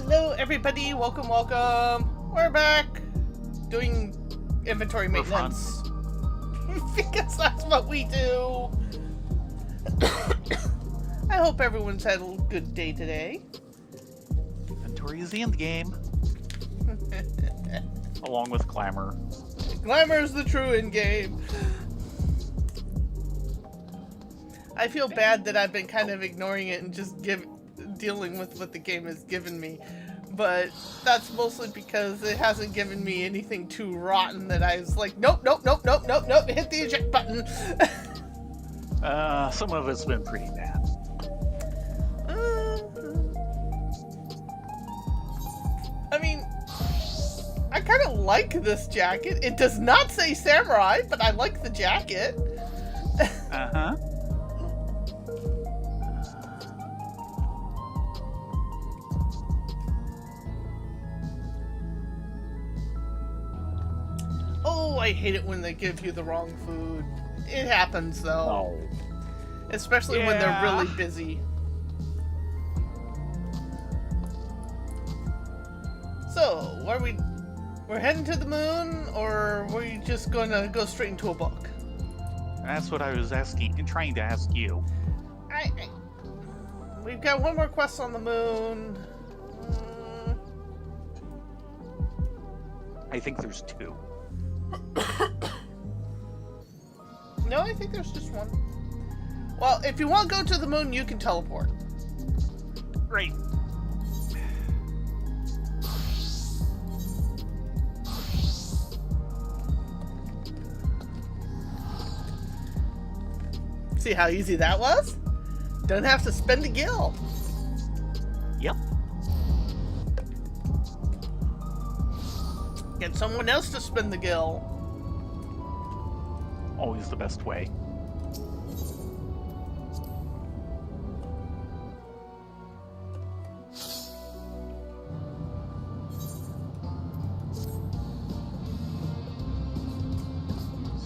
Hello everybody, welcome. We're back doing inventory maintenance. Because that's what we do. I hope everyone's had a good day today. Inventory is the end game. Along with glamour. Glamour's the true end game. I feel bad that I've been kind of ignoring it and just dealing with what the game has given me. But that's mostly because it hasn't given me anything too rotten that I was like, nope, hit the eject button. Some of it's been pretty bad. I mean, I kind of like this jacket. It does not say samurai, but I like the jacket. Uh-huh. Oh, I hate it when they give you the wrong food. It happens, though. Oh. Especially when they're really busy. So, we're heading to the moon, or were you just gonna go straight into a book? That's what I was trying to ask you. We've got one more quest on the moon. I think there's two. No, I think there's just one. Well, if you want to go to the moon, you can teleport. Great. See how easy that was? Don't have to spend a gil. Yep. Get someone else to spend the gil. Always the best way.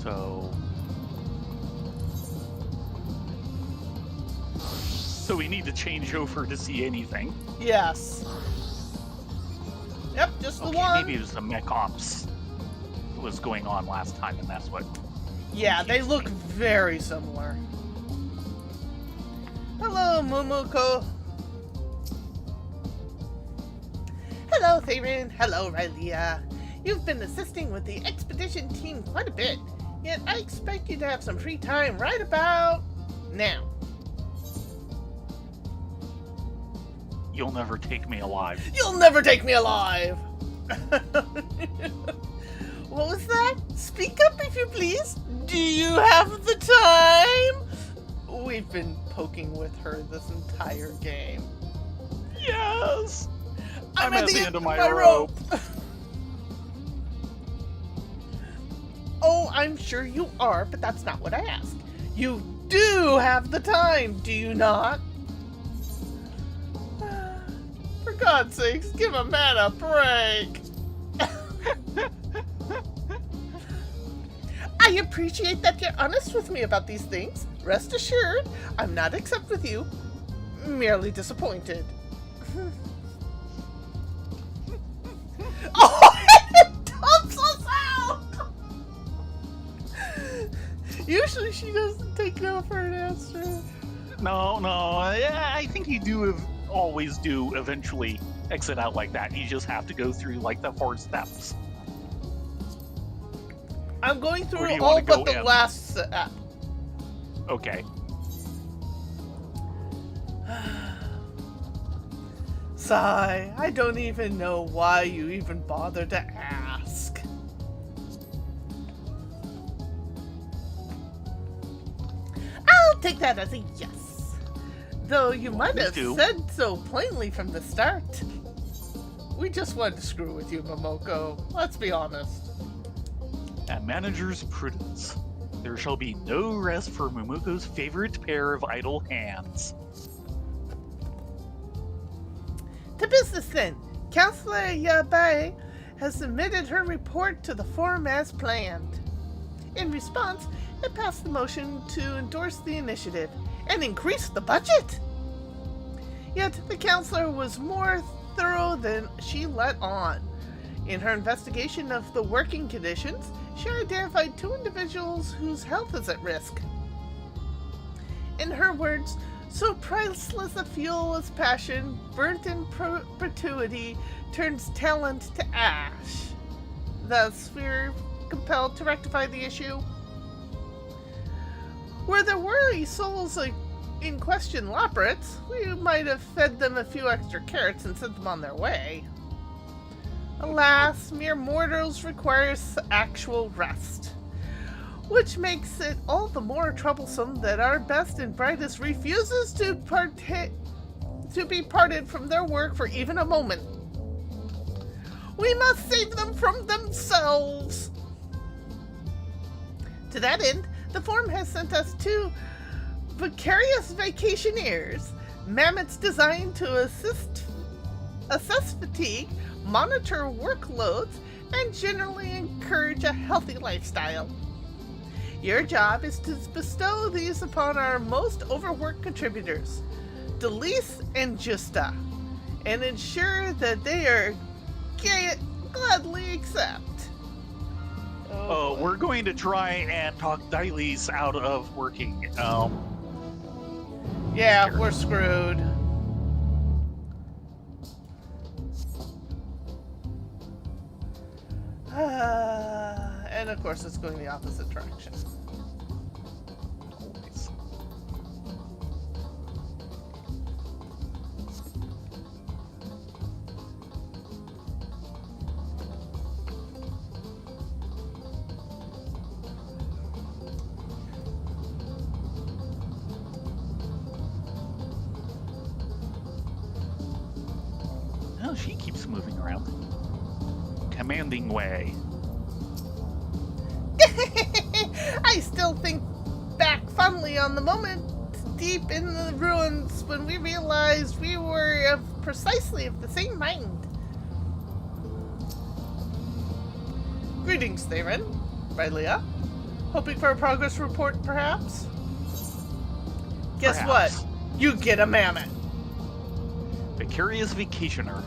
So we need to change over to see anything. Yes. Yep, just the okay, one. Maybe it was the mech ops that was going on last time, and that's what. Yeah, they look very similar. Hello, Mumuko. Hello, Theron. Hello, Rylea. You've been assisting with the expedition team quite a bit, yet I expect you to have some free time right about now. You'll never take me alive. You'll never take me alive! What was that? Speak up if you please. Do you have the time? We've been poking with her this entire game. Yes! I'm at the end of my rope. Oh, I'm sure you are, but that's not what I asked. You do have the time, do you not? For God's sakes, give a man a break. I appreciate that you're honest with me about these things. Rest assured, I'm not upset with you, merely disappointed. Oh, it dumps us out! Usually she doesn't take no for an answer. No, I think you always do eventually exit out like that. You just have to go through like the 4 steps. I'm going through all but the last step. Okay. Sigh, I don't even know why you even bothered to ask. I'll take that as a yes. Though you might have said so plainly from the start. We just wanted to screw with you, Momoko. Let's be honest. At manager's prudence, there shall be no rest for Momoko's favorite pair of idle hands. To business then. Counselor Yabai has submitted her report to the forum as planned. In response, it passed the motion to endorse the initiative and increase the budget. Yet the counselor was more thorough than she let on. In her investigation of the working conditions, she identified 2 individuals whose health is at risk. In her words, so priceless a fuel as passion, burnt in perpetuity, turns talent to ash. Thus, we're compelled to rectify the issue. Were the worthy souls in question Loprits, we might have fed them a few extra carrots and sent them on their way. Alas, mere mortals requires actual rest, which makes it all the more troublesome that our best and brightest refuses to be parted from their work for even a moment. We must save them from themselves. To that end, the Forum has sent us 2 vicarious vacationeers, mammoths designed to assess fatigue, monitor workloads, and generally encourage a healthy lifestyle. Your job is to bestow these upon our most overworked contributors, Delise and Justa, and ensure that they are gladly accept. We're going to try and talk Dilys out of working. Yeah, we're screwed. And of course it's going the opposite direction. Always. Oh, she keeps moving around. Commanding way. I still think back fondly on the moment deep in the ruins when we realized we were precisely of the same mind. Greetings, Theron. Rylea. Hoping for a progress report, perhaps? Guess Perhaps. what? You get a mammoth. Vicarious Vacationer.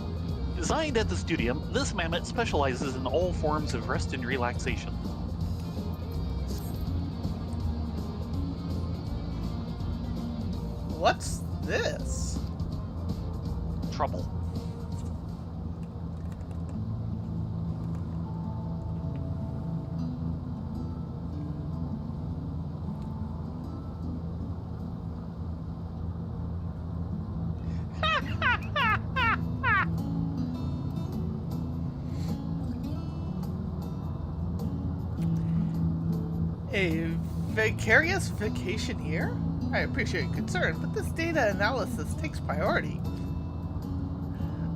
Designed at the studium, this mammoth specializes in all forms of rest and relaxation. What's this? Trouble. A vicarious vacationeer? I appreciate your concern, but this data analysis takes priority.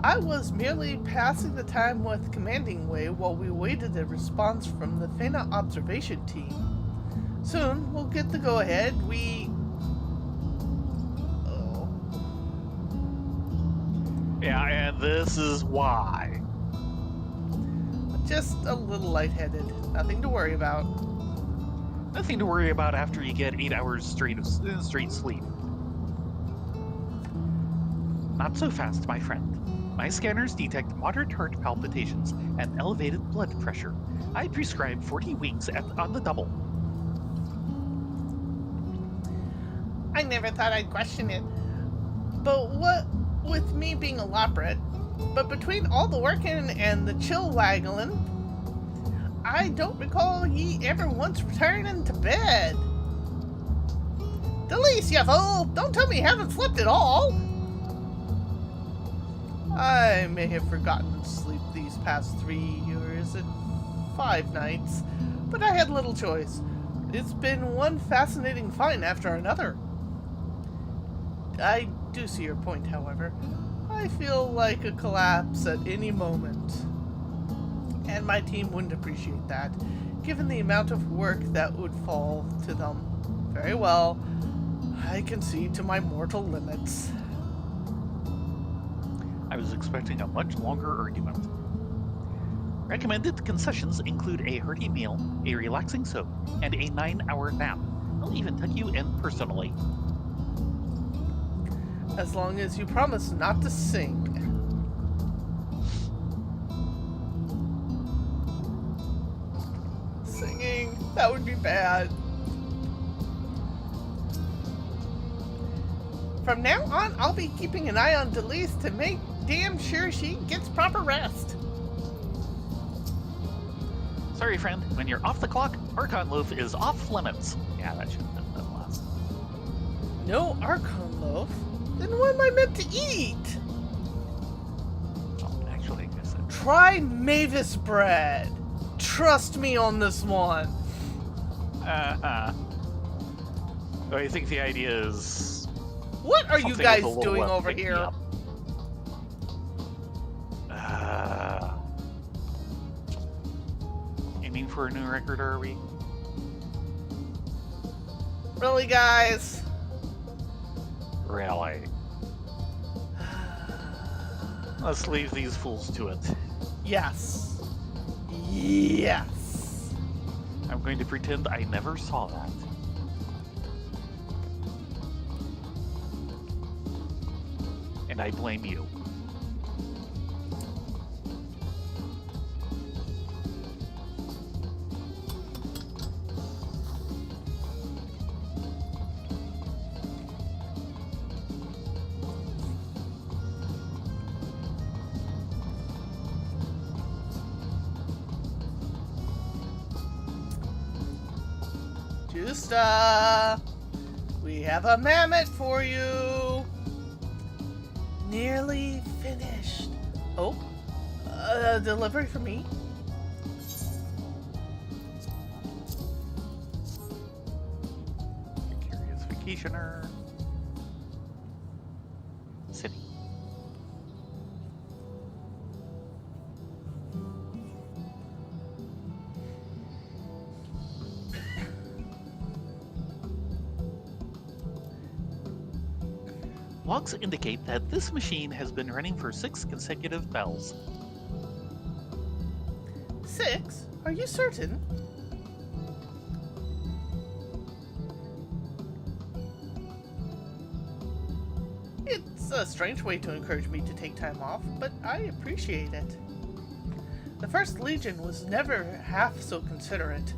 I was merely passing the time with Commanding Way while we waited a response from the Fena observation team. Soon, we'll get the go-ahead. Yeah, and this is why. Just a little lightheaded. Nothing to worry about. Nothing to worry about after you get 8 hours straight sleep. Not so fast, my friend. My scanners detect moderate heart palpitations and elevated blood pressure. I prescribe 40 weeks on the double. I never thought I'd question it. But what with me being a Loprit, but between all the working and the chill waggling, I don't recall ye ever once returning to bed. Delise, you fool! Don't tell me you haven't slept at all! I may have forgotten sleep these past 3 years and 5 nights, but I had little choice. It's been one fascinating find after another. I do see your point, however. I feel like a collapse at any moment. And my team wouldn't appreciate that, given the amount of work that would fall to them. Very well. I concede to my mortal limits. I was expecting a much longer argument. Recommended concessions include a hearty meal, a relaxing soak, and a 9-hour nap. I'll even tuck you in personally. As long as you promise not to sing. That would be bad. From now on, I'll be keeping an eye on Delise to make damn sure she gets proper rest. Sorry, friend. When you're off the clock, Archon Loaf is off limits. Yeah, that should have been done last. No Archon loaf? Then what am I meant to eat? Oh, actually, I guess Try Mavis bread. Trust me on this one. So I think the idea is... What are you something guys with a little doing left over pick me here? up. Aiming for a new record, are we? Really, guys? Really? Let's leave these fools to it. Yes. Yes. I'm going to pretend I never saw that. And I blame you. Justa, we have a mammoth for you. Nearly finished. Oh, delivery for me. Curious vacationer. City. Logs indicate that this machine has been running for 6 consecutive bells. 6? Are you certain? It's a strange way to encourage me to take time off, but I appreciate it. The First Legion was never half so considerate.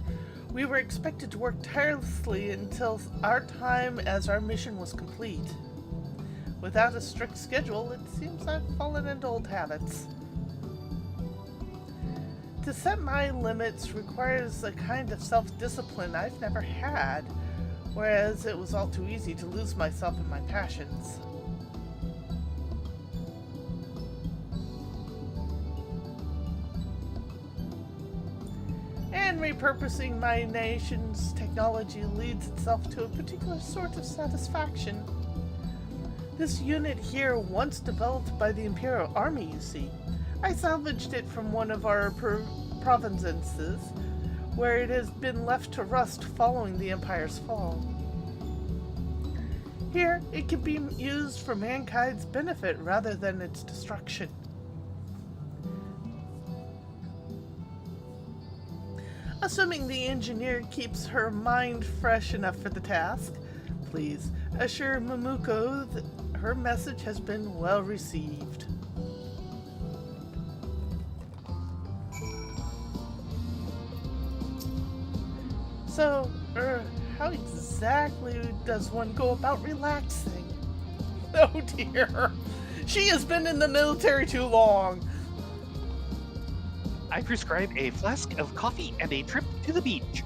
We were expected to work tirelessly until our time as our mission was complete. Without a strict schedule, it seems I've fallen into old habits. To set my limits requires a kind of self-discipline I've never had, whereas it was all too easy to lose myself in my passions. And repurposing my nation's technology leads itself to a particular sort of satisfaction. This unit here once developed by the Imperial Army, you see. I salvaged it from one of our provinces, where it has been left to rust following the Empire's fall. Here, it can be used for mankind's benefit rather than its destruction. Assuming the engineer keeps her mind fresh enough for the task, please assure Mamuko that her message has been well received. So, how exactly does one go about relaxing? Oh dear, she has been in the military too long. I prescribe a flask of coffee and a trip to the beach.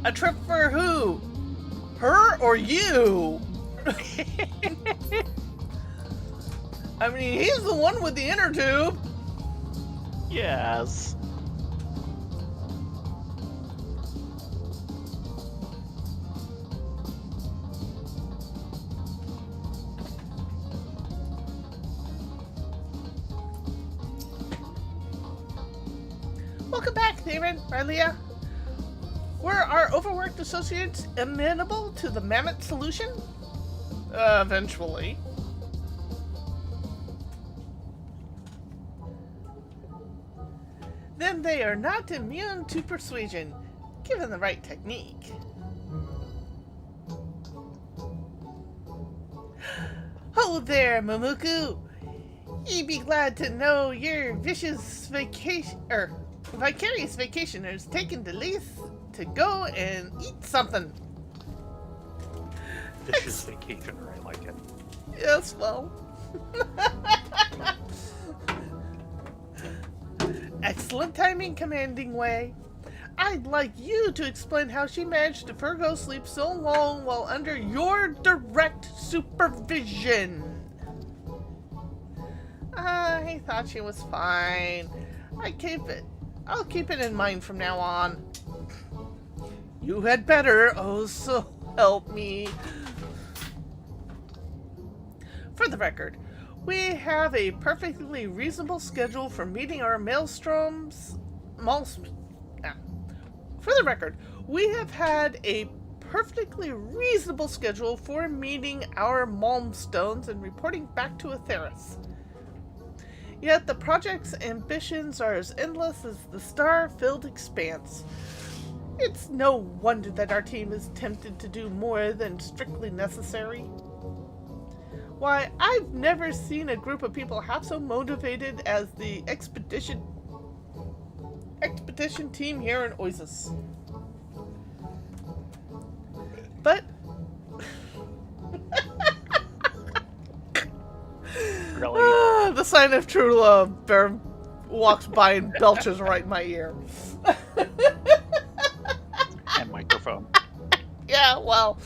A trip for who? Her or you? I mean, he's the one with the inner tube. Yes. Welcome back, Theron, Rylia. Were our overworked associates amenable to the mammoth solution? Eventually. Then they are not immune to persuasion, given the right technique. Oh there, Mamuku! You'd be glad to know your vicious Vicarious vacationers taking the lease to go and eat something. Vicious vacationer, I like it. Yes, well. Excellent timing, Commanding Way. I'd like you to explain how she managed to forgo sleep so long while under your direct supervision. I thought she was fine. I'll keep it in mind from now on. You had better, oh so help me. For the record, we have a perfectly reasonable schedule for meeting our maelstroms. For the record, we have had a perfectly reasonable schedule for meeting our Malmstones and reporting back to Atheris. Yet the project's ambitions are as endless as the star-filled expanse. It's no wonder that our team is tempted to do more than strictly necessary. Why, I've never seen a group of people half so motivated as the expedition team here in Oasis. But Really? the sign of true love. Bear walks by and belches right in my ear. And microphone. Yeah, well,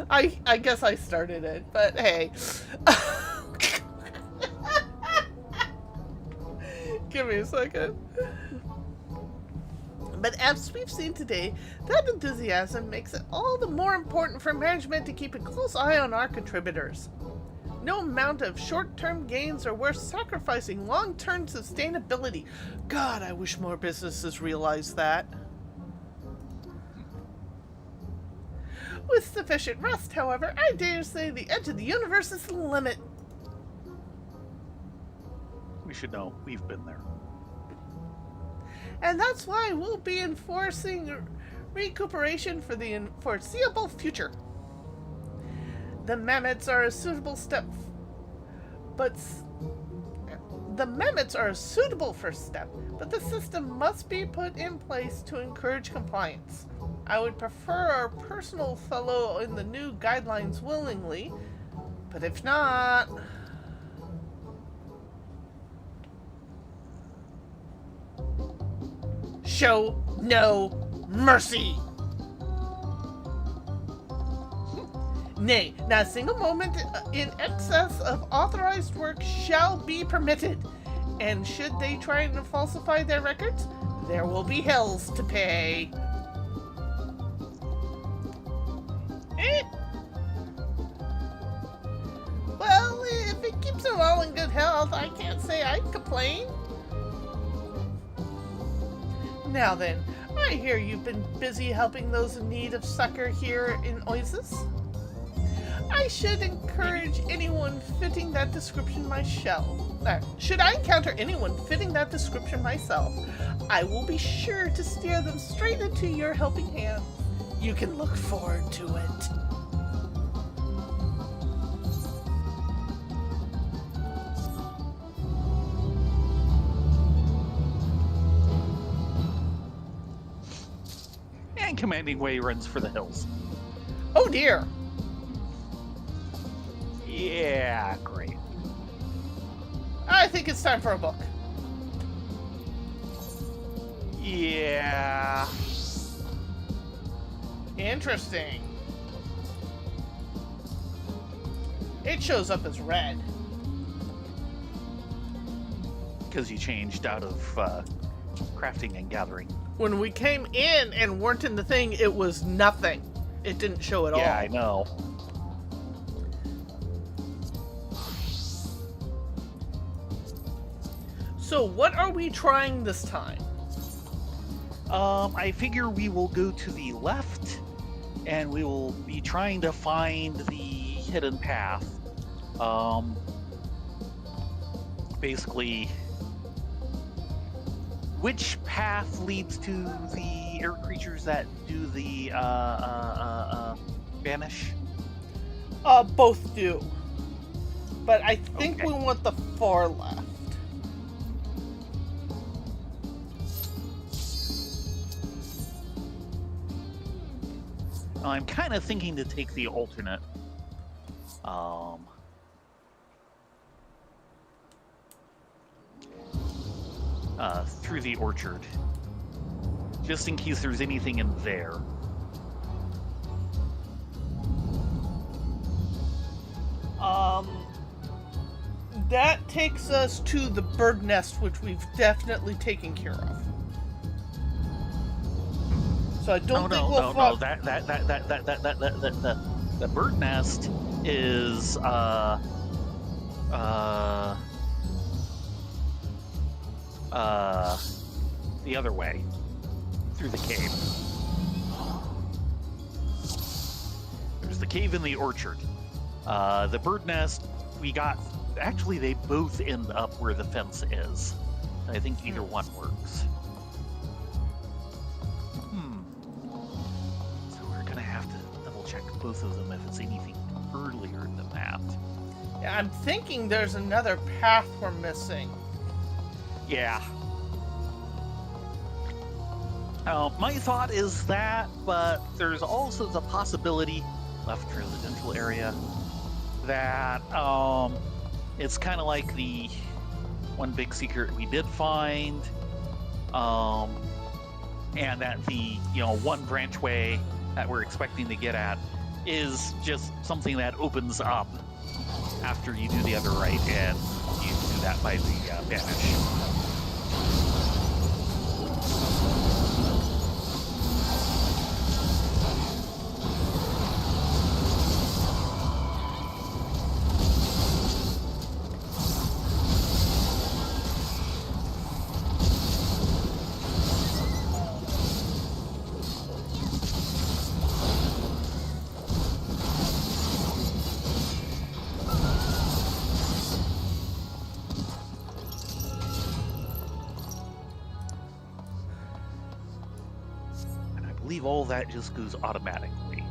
I guess I started it, but hey. Give me a second. But as we've seen today, that enthusiasm makes it all the more important for management to keep a close eye on our contributors. No amount of short-term gains are worth sacrificing long-term sustainability. God, I wish more businesses realized that. With sufficient rest, however, I dare say the edge of the universe is the limit. We should know. We've been there. And that's why we'll be enforcing recuperation for the foreseeable future. The Mammoths are a suitable first step, but the system must be put in place to encourage compliance. I would prefer our personal fellow in the new guidelines willingly, but if not... Show no mercy. Nay, not a single moment in excess of authorized work shall be permitted, and should they try to falsify their records, there will be hells to pay. Well, if it keeps them all in good health, I can't say I'd complain. Now then, I hear you've been busy helping those in need of succor here in Oasis. I should encourage anyone fitting that description myself. Should I encounter anyone fitting that description myself, I will be sure to steer them straight into your helping hand. You can look forward to it. And Commanding Way runs for the hills. Oh dear. Yeah, great. I think it's time for a book. Yeah. Interesting. It shows up as red. Because you changed out of crafting and gathering. When we came in and weren't in the thing, it was nothing. It didn't show at all. Yeah, I know. So what are we trying this time? I figure we will go to the left, and we will be trying to find the hidden path. Basically, which path leads to the air creatures that do the vanish? Both do. But I think Okay. we want the far left. I'm kind of thinking to take the alternate. Through the orchard. Just in case there's anything in there. That takes us to the bird nest, which we've definitely taken care of. So I don't think we'll no. The bird nest is the other way through the cave. There's the cave in the orchard. The bird nest we got. Actually, they both end up where the fence is. I think either one works. So we're gonna have to double check both of them if it's anything earlier than that. Yeah, I'm thinking there's another path we're missing. Yeah. My thought is that, but there's also the possibility, left residential area, that it's kind of like the one big secret we did find, and that the one branchway that we're expecting to get at is just something that opens up after you do the other right, and you do that by the vanish. All that just goes automatically.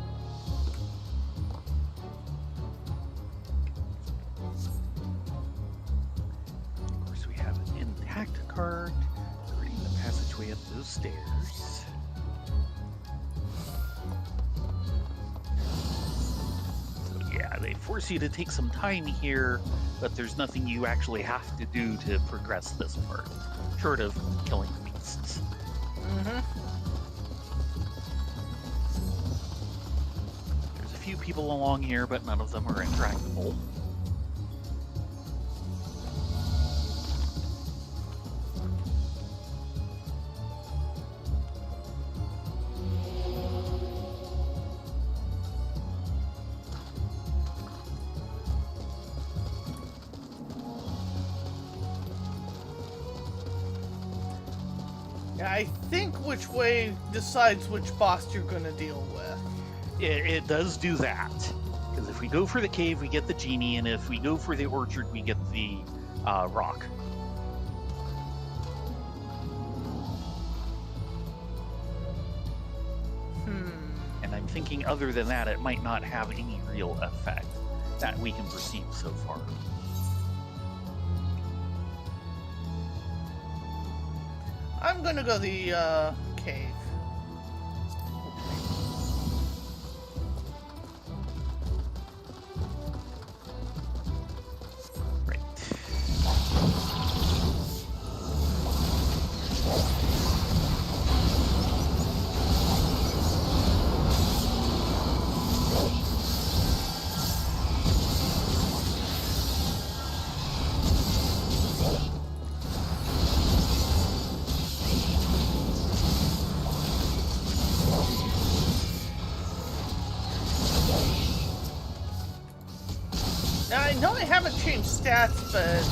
Of course, we have an intact cart creating the passageway up those stairs. So yeah, they force you to take some time here, but there's nothing you actually have to do to progress this part, short of killing beasts. Few people along here, but none of them are interactable. Yeah, I think which way decides which boss you're gonna deal with. It does do that, because if we go for the cave, we get the genie, and if we go for the orchard, we get the rock. And I'm thinking, other than that, it might not have any real effect that we can perceive so far. I'm gonna go the cave. Now, I know I haven't changed stats, but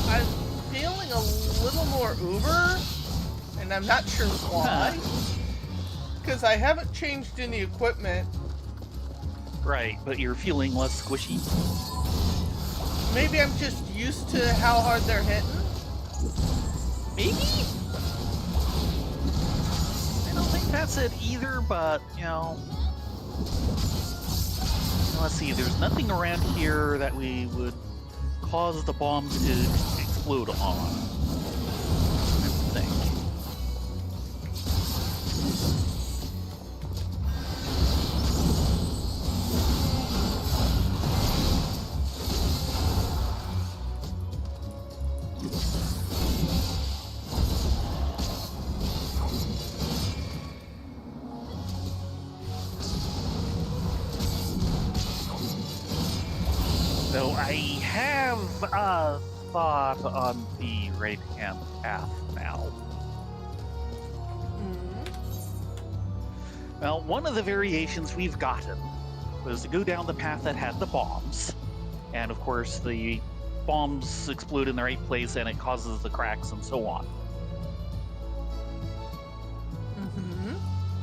I'm feeling a little more uber, and I'm not sure why. Because I haven't changed any equipment. Right, but you're feeling less squishy. Maybe I'm just used to how hard they're hitting? Maybe? I don't think that's it either, but, let's see, there's nothing around here that we would cause the bombs to explode on, I would think. have a thought on the right-hand path now. Well, one of the variations we've gotten was to go down the path that had the bombs. And of course, the bombs explode in the right place and it causes the cracks and so on.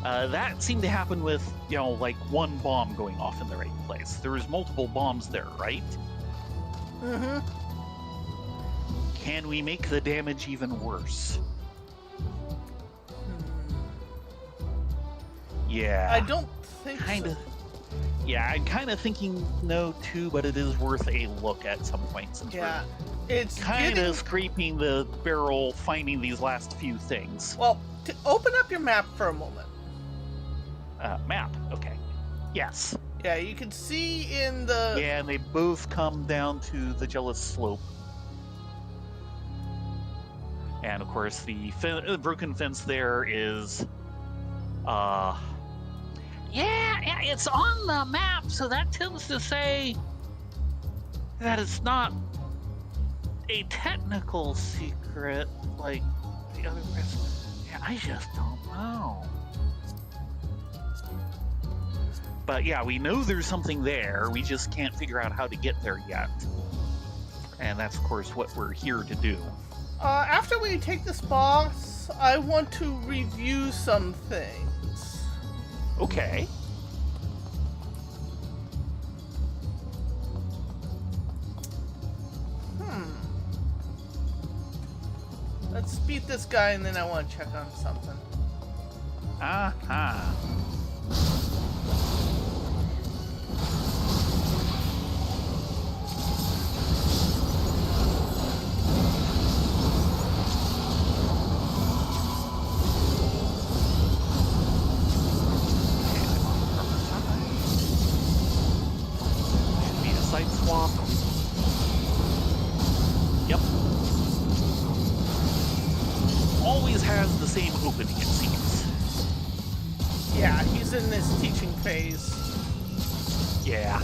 That seemed to happen with, like one bomb going off in the right place. There was multiple bombs there, right? Can we make the damage even worse? Yeah. I don't think kinda, so. Yeah, I'm kind of thinking no too, but it is worth a look at some point. Since It's kind of scraping the barrel, finding these last few things. Well, open up your map for a moment. Map, okay. Yes. Yeah, you can see in the... Yeah, and they both come down to the Jealous Slope. And of course, the broken fence there is... Yeah, it's on the map, so that tends to say that it's not a technical secret like the other rest. Yeah, I just don't know. But yeah, we know there's something there. We just can't figure out how to get there yet. And that's, of course, what we're here to do. After we take this boss, I want to review some things. Okay. Let's beat this guy and then I want to check on something. Aha. Side swap. Yep. Always has the same opening, it seems. Yeah, he's in this teaching phase. Yeah.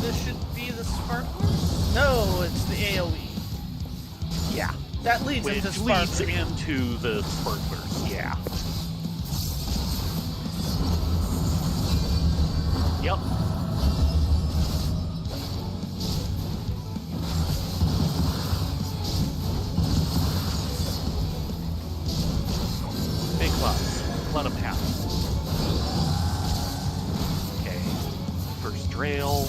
This should be the sparklers? No, it's the AoE. Yeah. That leads Which into leads sparklers. into the sparklers, yeah. Yep. Big clubs. Let them happen. Okay. First rail.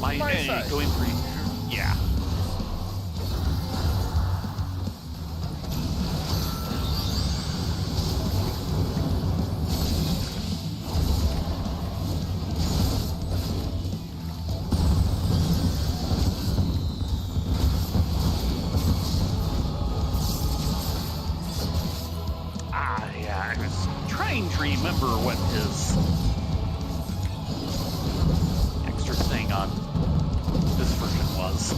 My side. going for you. Yeah. I was trying to remember what his extra thing on this version was.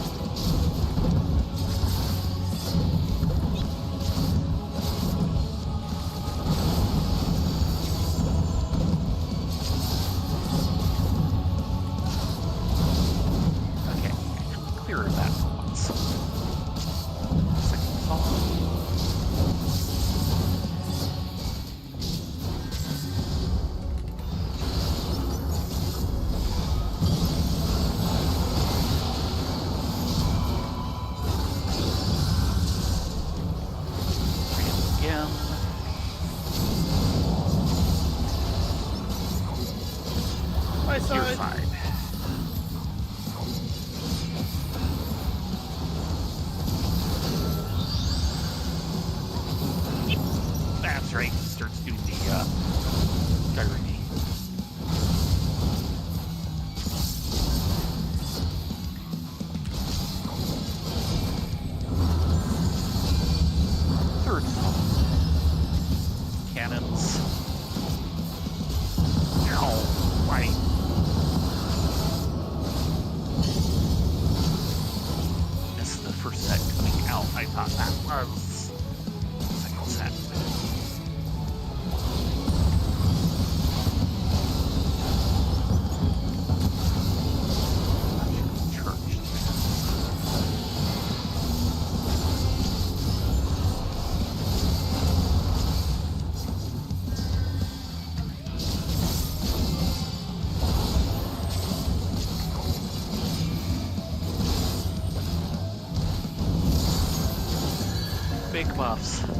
Okay, clear that once. Second song. Again. My Your side. side. That's right. Starts doing the gyrony. Third song. Cannons. Ow, right. break buffs. And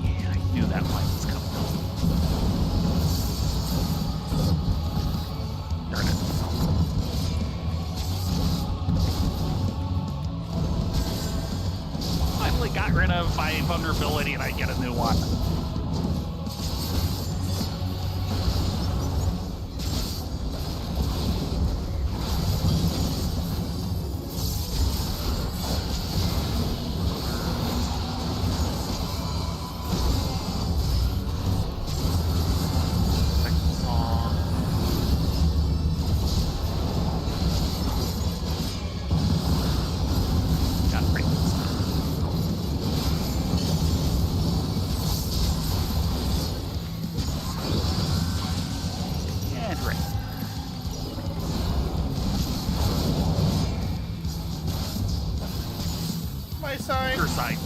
yeah, I knew that line was coming. Darn it. Finally got rid of my vulnerability and I get a new one. Second song. Got it right this time. And right. My side. Your side.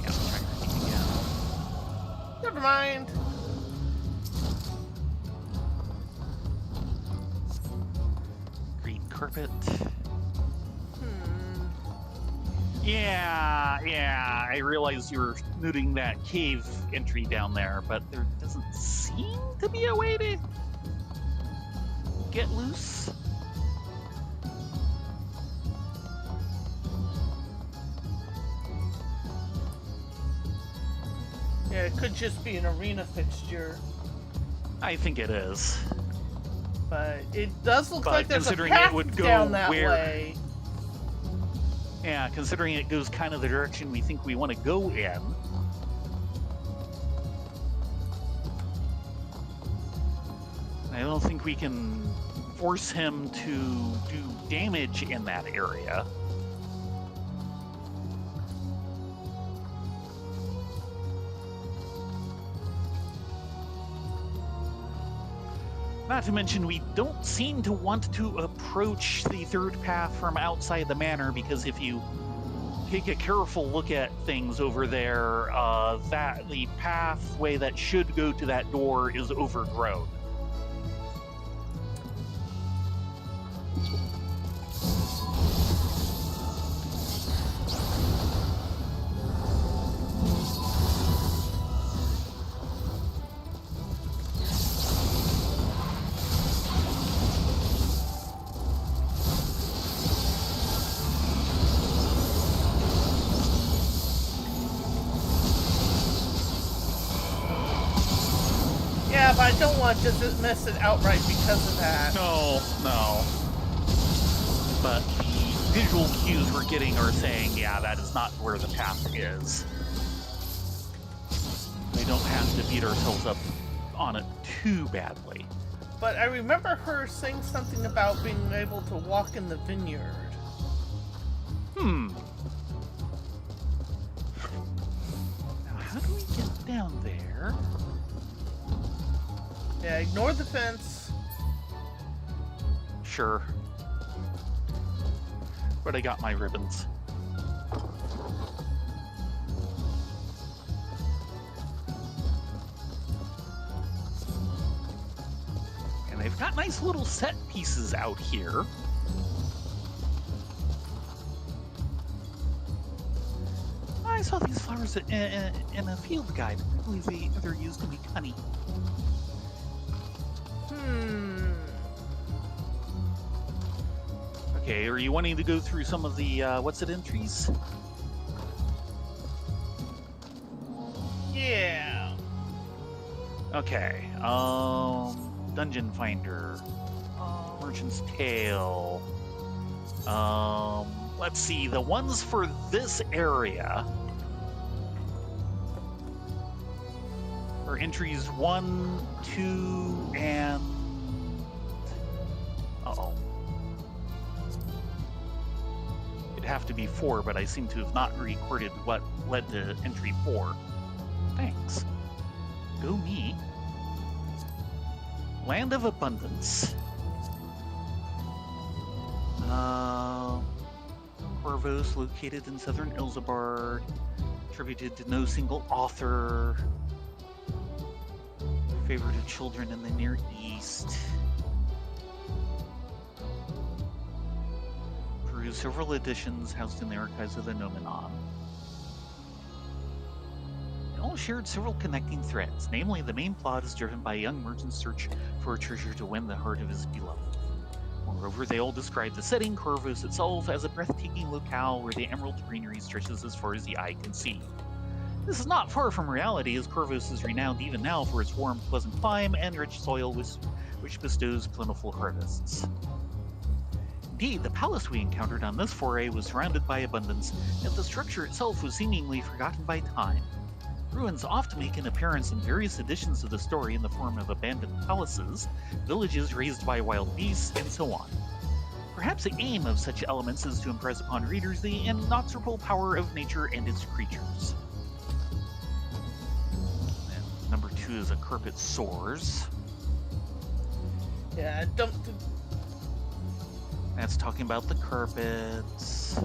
Yeah, I'll try everything again. Never mind. Green carpet. Hmm. Yeah, I realize you're noting that cave entry down there, but there doesn't seem to be a way to get loose. Yeah, it could just be an arena fixture, I think it is. but it does look But like there's a considering it path would go down that where- way. Yeah, considering it goes kind of the direction we think we want to go in. I don't think we can force him to do damage in that area. Not to mention, we don't seem to want to approach the third path from outside the manor, because if you take a careful look at things over there, that the pathway that should go to that door is overgrown. Yeah, but I don't want to just miss it outright because of that. No. But the visual cues we're getting are saying, yeah, that is not where the path is. We don't have to beat ourselves up on it too badly. But I remember her saying something about being able to walk in the vineyard. Now, how do we get down there? Yeah, ignore the fence. Sure. But I got my ribbons. And they've got nice little set pieces out here. I saw these flowers in a field guide. I believe they're used to make honey. Okay, are you wanting to go through some of the what's it entries? Yeah. Okay. Dungeon Finder. Merchant's Tale. Let's see, the ones for this area are entries 1, 2, and uh-oh. It'd have to be 4, but I seem to have not recorded what led to entry 4. Thanks. Go me. Land of Abundance. Corvos, located in southern Ilsabard, attributed to no single author. Favorite of children in the Near East. Through several editions housed in the archives of the Nomenon. They all shared several connecting threads, namely the main plot is driven by a young merchant's search for a treasure to win the heart of his beloved. Moreover, they all describe the setting, Corvus itself, as a breathtaking locale where the emerald greenery stretches as far as the eye can see. This is not far from reality, as Corvus is renowned even now for its warm, pleasant climate and rich soil which bestows plentiful harvests. Indeed, the palace we encountered on this foray was surrounded by abundance, yet the structure itself was seemingly forgotten by time. Ruins often make an appearance in various editions of the story in the form of abandoned palaces, villages raised by wild beasts, and so on. Perhaps the aim of such elements is to impress upon readers the inexorable power of nature and its creatures. And number 2 is A Carpet Soars. Yeah, don't... That's talking about the carpets.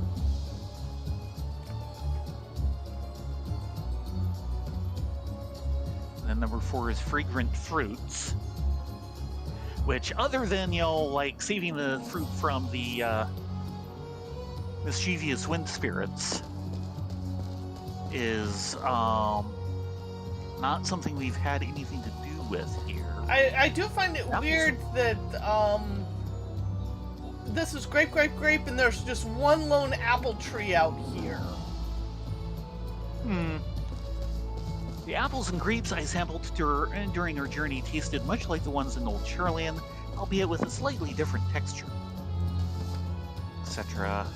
And then number 4 is Fragrant Fruits, which, other than, like saving the fruit from the mischievous wind spirits, is not something we've had anything to do with here. I do find it weird that this is grape, and there's just one lone apple tree out here. The apples and grapes I sampled during our journey tasted much like the ones in Old Charlian, albeit with a slightly different texture. Etc.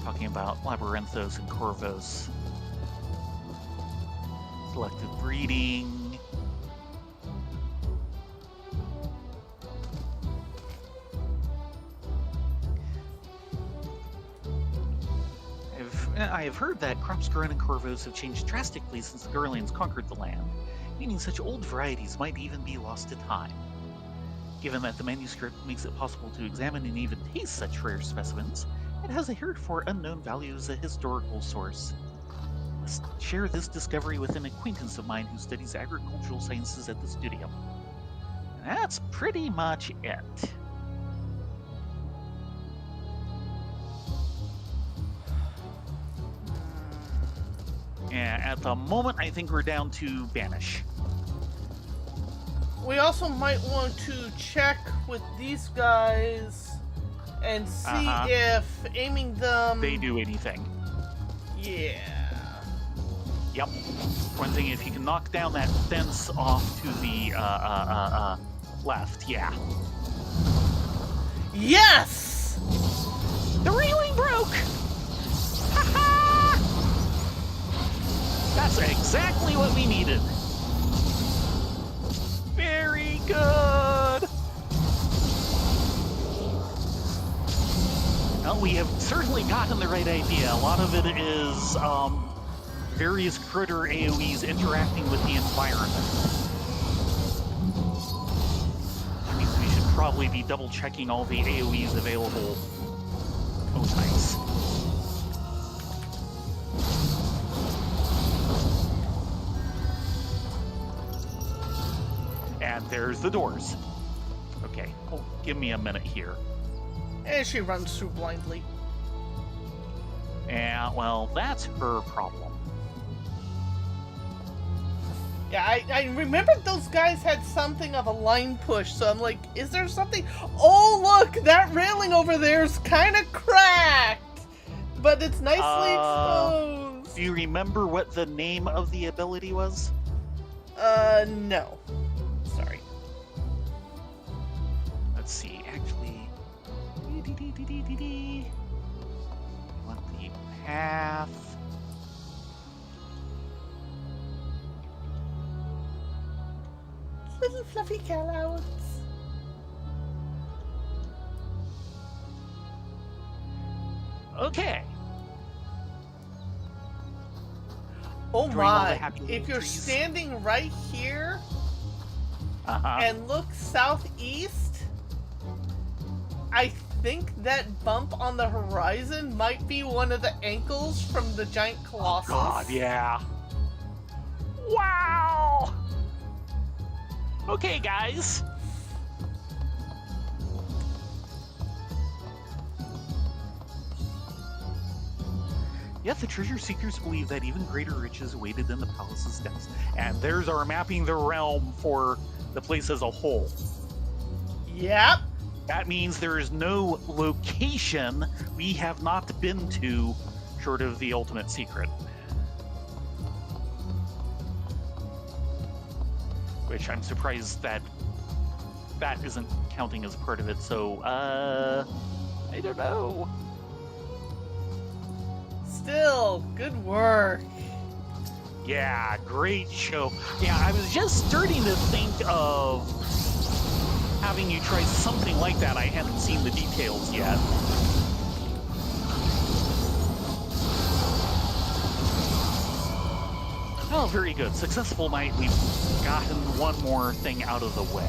Talking about Labyrinthos and Corvos. Selective breeding. I have heard that crops grown in Corvos have changed drastically since the Garleans conquered the land, meaning such old varieties might even be lost to time. Given that the manuscript makes it possible to examine and even taste such rare specimens, it has a heretofore unknown value as a historical source. I must share this discovery with an acquaintance of mine who studies agricultural sciences at the studio. And that's pretty much it. Yeah, at the moment, I think we're down to Banish. We also might want to check with these guys and see if aiming them... They do anything. Yeah. Yep. One thing, if you can knock down that fence off to the left, yeah. Yes! The railing broke! Ha-ha! That's exactly what we needed. Very good. Well, we have certainly gotten the right idea. A lot of it is various critter AoEs interacting with the environment. Which means we should probably be double checking all the AoEs available. Oh, nice. And there's the doors. Okay, oh, give me a minute here. And she runs through blindly. Yeah, well, that's her problem. Yeah, I remembered those guys had something of a line push, so I'm like, is there something? Oh, look, that railing over there is kind of cracked, but it's nicely exposed. Do you remember what the name of the ability was? No. Sorry. Let's see, actually... We want the path... Little fluffy callouts. Okay. Oh Enjoying all the my, happy if little you're trees. standing right here, Uh-huh. and look southeast, I think that bump on the horizon might be one of the ankles from the giant colossus. God, yeah. Wow! Okay, guys. Yet the treasure seekers believe that even greater riches awaited in the palace's depths. And there's our mapping the realm for the place as a whole. Yep. That means there is no location we have not been to short of the ultimate secret. Which I'm surprised that that isn't counting as part of it, so, I don't know. Still, good work. Yeah, great show. Yeah, I was just starting to think of having you try something like that. I haven't seen the details yet. Oh, very good. Successful night. We've gotten one more thing out of the way.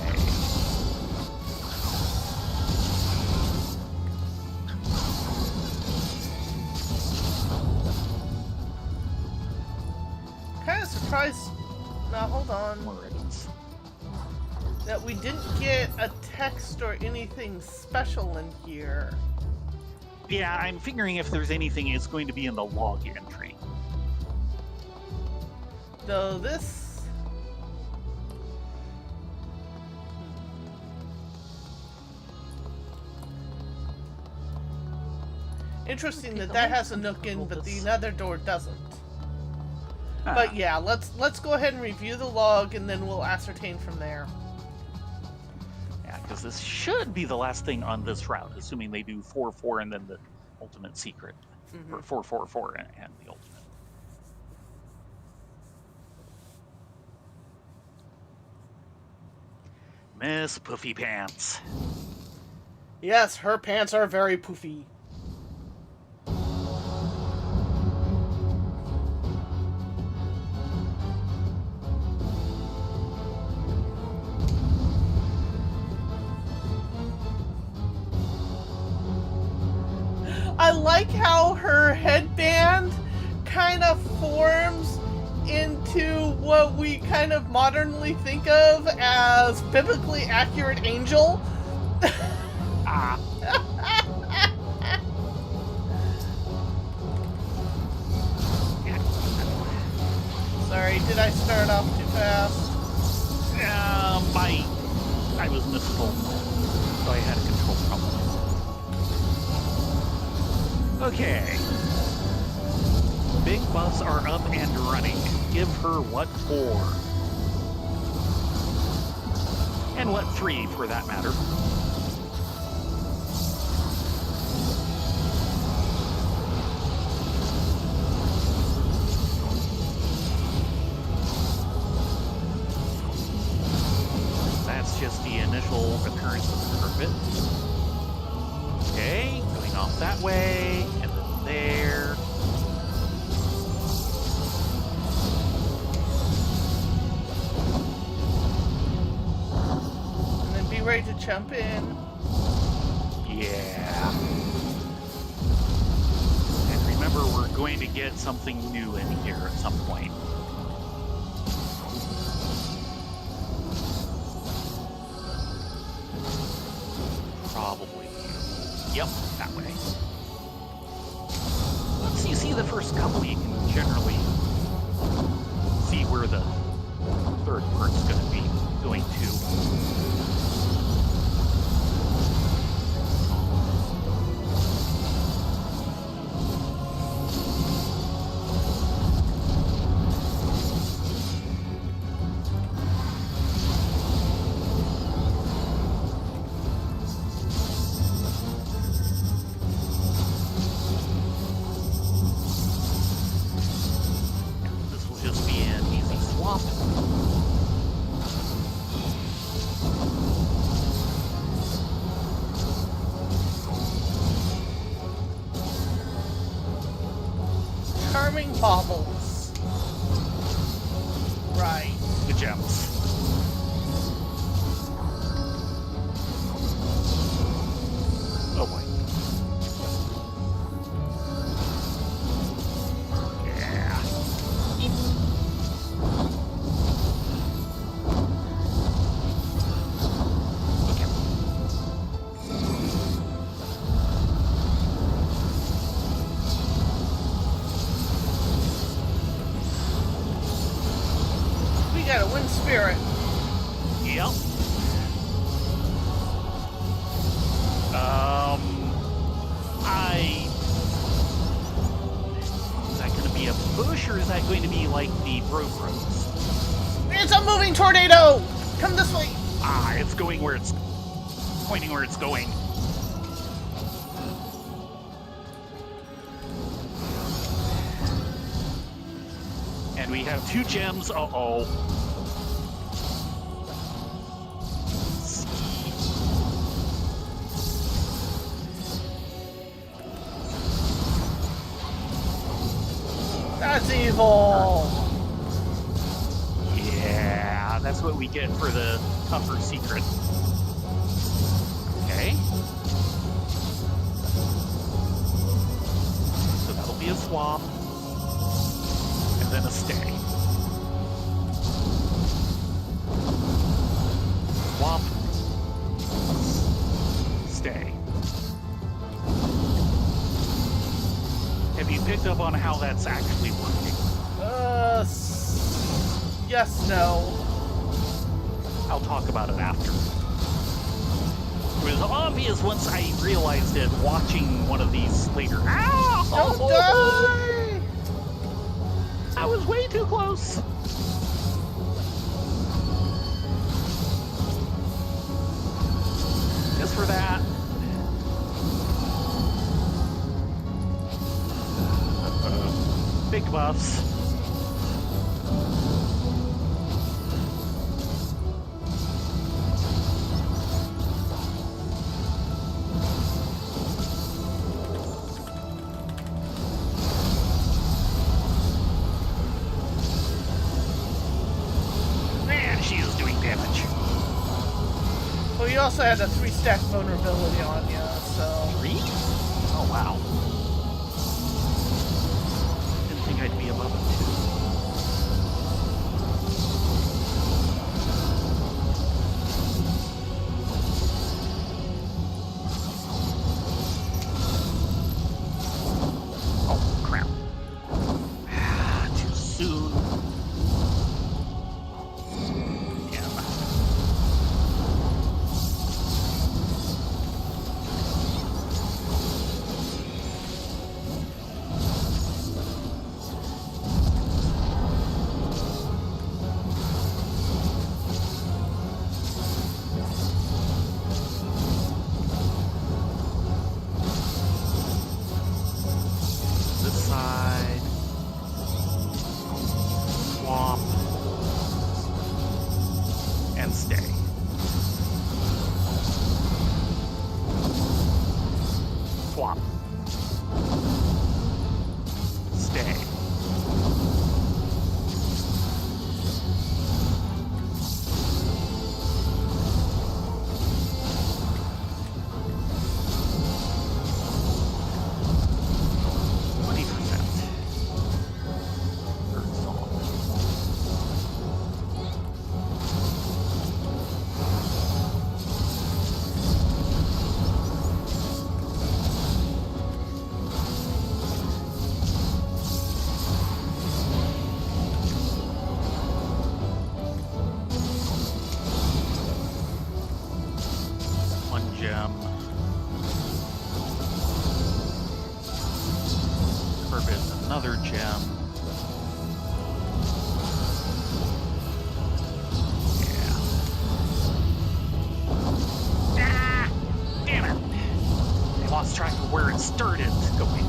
Kind of surprised. Now, hold on. More ribbons. That we didn't get a text or anything special in here. Yeah, I'm figuring if there's anything, it's going to be in the log entry. Though this... Interesting that that has a nook in, but the other door doesn't. But yeah, let's go ahead and review the log, and then we'll ascertain from there. Yeah, because this should be the last thing on this route, assuming they do 4-4 and then the ultimate secret. Or 4-4-4 and the ultimate. Miss Poofy Pants. Yes, her pants are very poofy. I like how her headband kind of forms into what we kind of modernly think of as biblically accurate angel. Ah. Sorry, did I start off too fast? I was mistold, so I had a control problem. Okay. Big buffs are up and running. Give her what for? And what 3, for that matter. That's just the initial appearance of the carpet. Okay, going off that way, and then there. And then be ready to jump in. Yeah. And remember, we're going to get something new in here at some point. Probably. Yep, that way. Once you see the first couple, you can generally see where the third part's going to be going to. This will just be an easy swap. Charming baubles. Right. The gems. spirit. Yep. Is that going to be a bush or is that going to be like the road rose? It's a moving tornado! Come this way! Ah, it's going where it's pointing where it's going. And we have 2 gems. Uh-oh. That's evil! Yeah, that's what we get for the tougher secret. Okay. So that'll be a swap. And then a stay. Swap. Stay. Have you picked up on how that's actually working? Yes, no. I'll talk about it after. It was obvious once I realized it watching one of these later. Ow! Don't die! I was way too close. Just for that. Big buffs. Man, she is doing damage. Well, you also had a 3-stack vulnerability on you, so... 3? Oh, wow. Didn't think I'd be above it, too. Oh, crap. Too soon. Damn. This side. Swap. And stay. Swap. Stay. One gem. Turbid, another gem. Yeah. Ah! Damn it! I lost track of where it started going.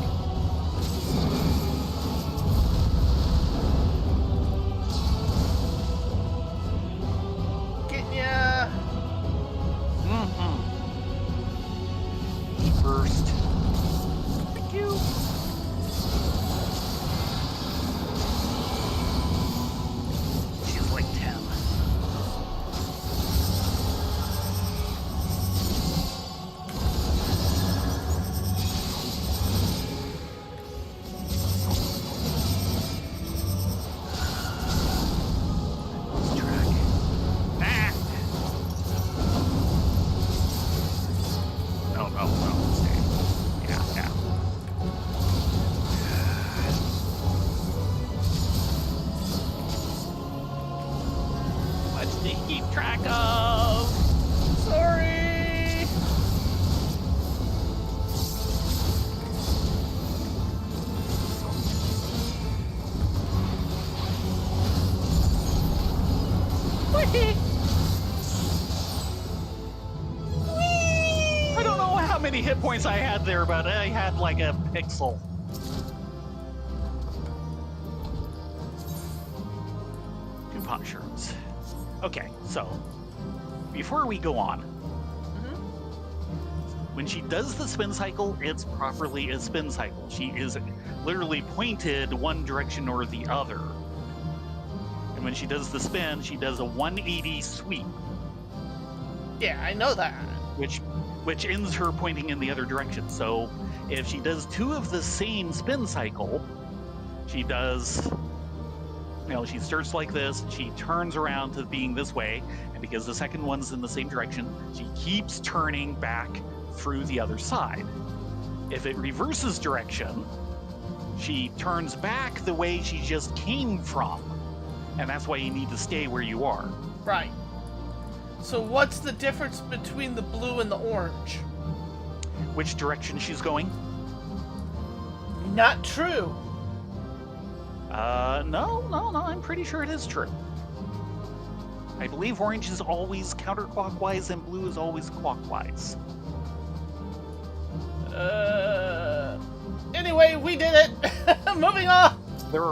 Getting ya! First. Thank you. She's like 10. track of. Sorry. I don't know how many hit points I had there, but I had like a pixel. Two pot shrooms. Okay, so before we go on, when she does the spin cycle, it's properly a spin cycle. She is literally pointed one direction or the other. And when she does the spin, she does a 180 sweep. Yeah, I know that. Which ends her pointing in the other direction. So if she does two of the same spin cycle, she does, she starts like this, she turns around to being this way, and because the second one's in the same direction, she keeps turning back through the other side. If it reverses direction, she turns back the way she just came from, and that's why you need to stay where you are. Right. So what's the difference between the blue and the orange? Which direction she's going? Not true. No, I'm pretty sure it is true. I believe orange is always counterclockwise and blue is always clockwise. Anyway, we did it. Moving on. There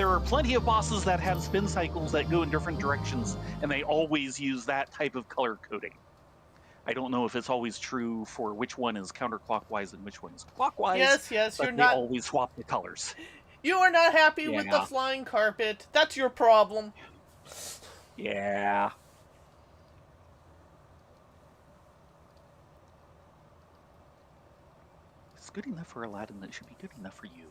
are plenty of bosses that have spin cycles that go in different directions, and they always use that type of color coding. I don't know if it's always true for which one is counterclockwise and which one is clockwise. Yes, but you're they not. always swap the colors. You are not happy with the flying carpet. That's your problem. Yeah. It's good enough for Aladdin. That should be good enough for you.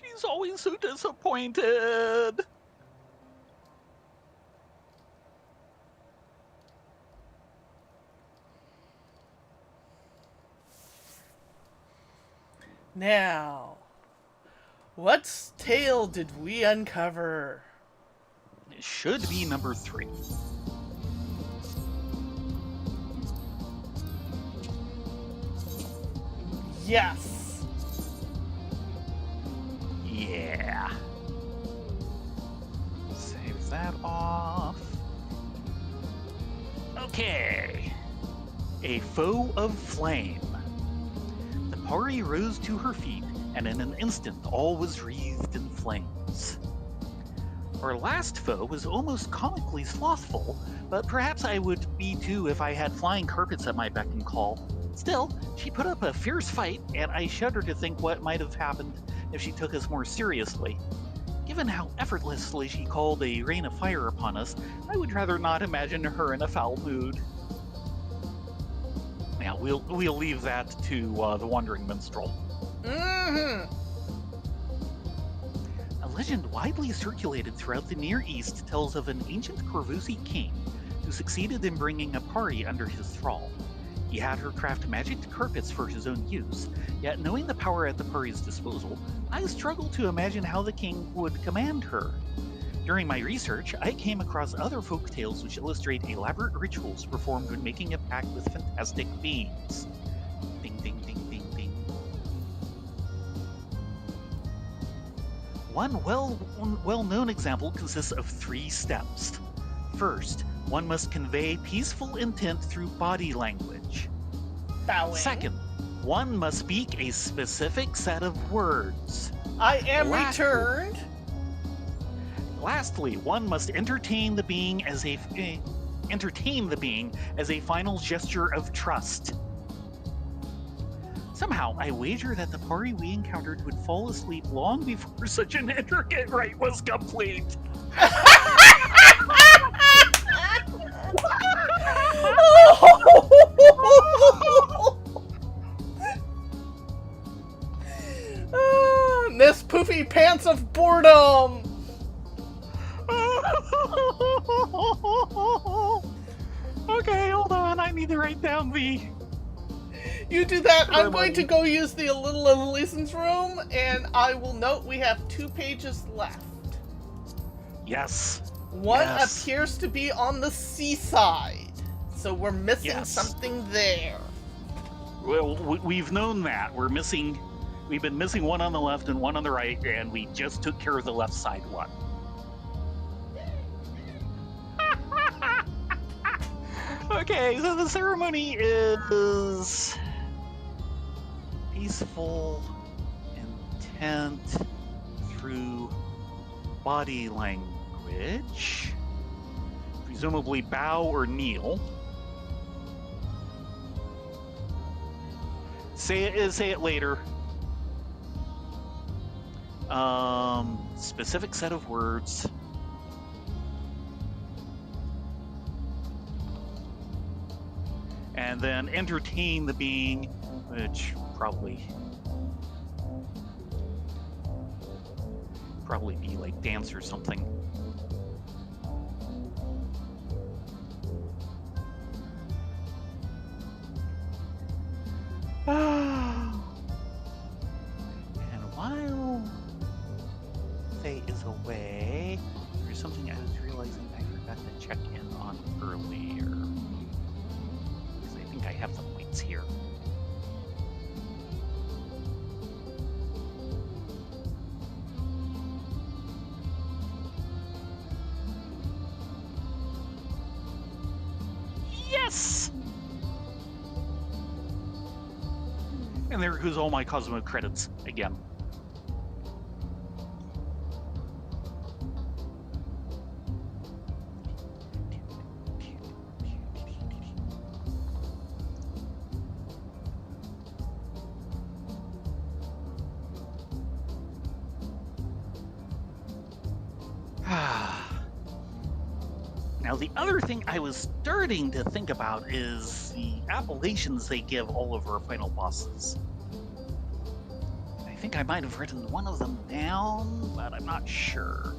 She's always so disappointed. Now, what tale did we uncover? It should be number 3. Yes. Yeah. Save that off. Okay. A foe of flame. The party rose to her feet, and in an instant all was wreathed in flames. Our last foe was almost comically slothful, but perhaps I would be too if I had flying carpets at my beck and call. Still, she put up a fierce fight, and I shudder to think what might have happened if she took us more seriously. Given how effortlessly she called a rain of fire upon us, I would rather not imagine her in a foul mood. Now, we'll leave that to the Wandering Minstrel. Mm-hmm. A legend widely circulated throughout the Near East tells of an ancient Corvusi king who succeeded in bringing a party under his thrall. He had her craft magic carpets for his own use, yet knowing the power at the party's disposal, I struggled to imagine how the king would command her. During my research, I came across other folk tales which illustrate elaborate rituals performed when making a pact with fantastic beings. Ding, ding, ding, ding, ding. One well-known example consists of 3 steps. First, one must convey peaceful intent through body language. Bowing. Second, one must speak a specific set of words. I am returned. Lastly, one must entertain the being as a final gesture of trust. Somehow, I wager that the party we encountered would fall asleep long before such an intricate rite was complete. of boredom! Okay, hold on. I need to write down the... You do that. I'm going to go use the Little Elisen's room, and I will note we have 2 pages left. Yes. One appears to be on the seaside, so we're missing something there. Well, we've known that. We've been missing one on the left and one on the right, and we just took care of the left side one. Okay, so the ceremony is peaceful intent through body language, presumably bow or kneel. Say it later. Specific set of words. And then entertain the being, which probably be like dance or something. And while Faye is away, there's something I was realizing I forgot to check in on earlier. Because I think I have the points here. Yes! And there goes all my Cosmo credits again. Now, the other thing I was starting to think about is the appellations they give all of our final bosses. I think I might have written one of them down, but I'm not sure.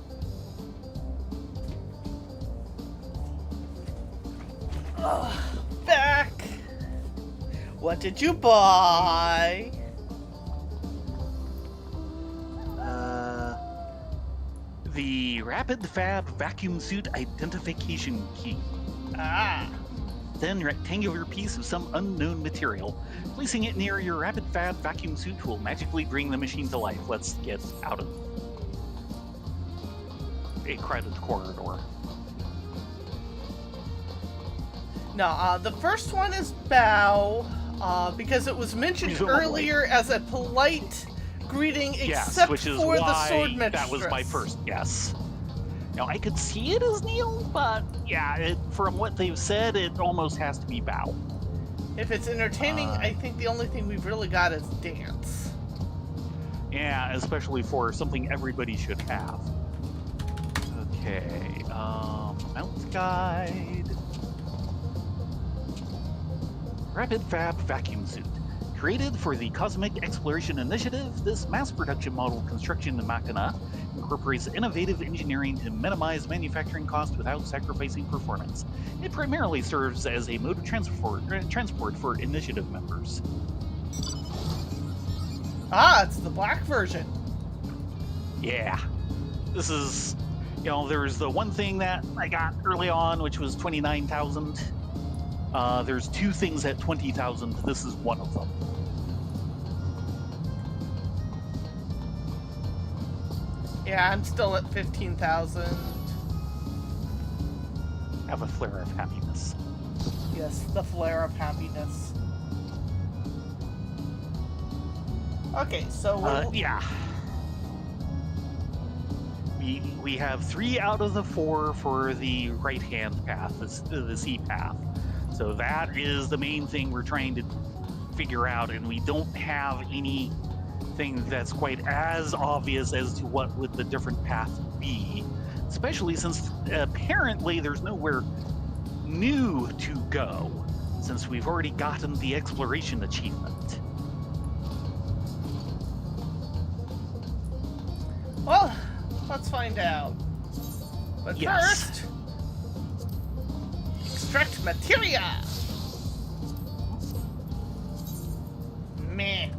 Back! What did you buy? The Rapid Fab Vacuum Suit Identification Key. Ah. Then rectangular piece of some unknown material. Placing it near your Rapid Fab Vacuum Suit will magically bring the machine to life. Let's get out of a crowded corridor. No, the first one is bow, because it was mentioned earlier as a polite greeting, except which is for why the sword mistress. That was my first guess. Now, I could see it as kneel, but yeah, from what they've said, it almost has to be bow. If it's entertaining, I think the only thing we've really got is dance. Yeah, especially for something everybody should have. Okay, mount guide. Rapid Fab Vacuum Suit. Created for the Cosmic Exploration Initiative, this mass production model construction machina incorporates innovative engineering to minimize manufacturing costs without sacrificing performance. It primarily serves as a mode of transport for initiative members. Ah, it's the black version. Yeah. This is, there's the one thing that I got early on, which was 29,000. There's 2 things at 20,000. This is one of them. Yeah, I'm still at 15,000. Have a flare of happiness. Yes, the flare of happiness. Okay, so yeah. We have 3 out of the 4 for the right-hand path, the C path. So that is the main thing we're trying to figure out, and we don't have anything that's quite as obvious as to what would the different path be, especially since apparently there's nowhere new to go, since we've already gotten the exploration achievement. Well, let's find out. But Yes. first, extract materia. Meh.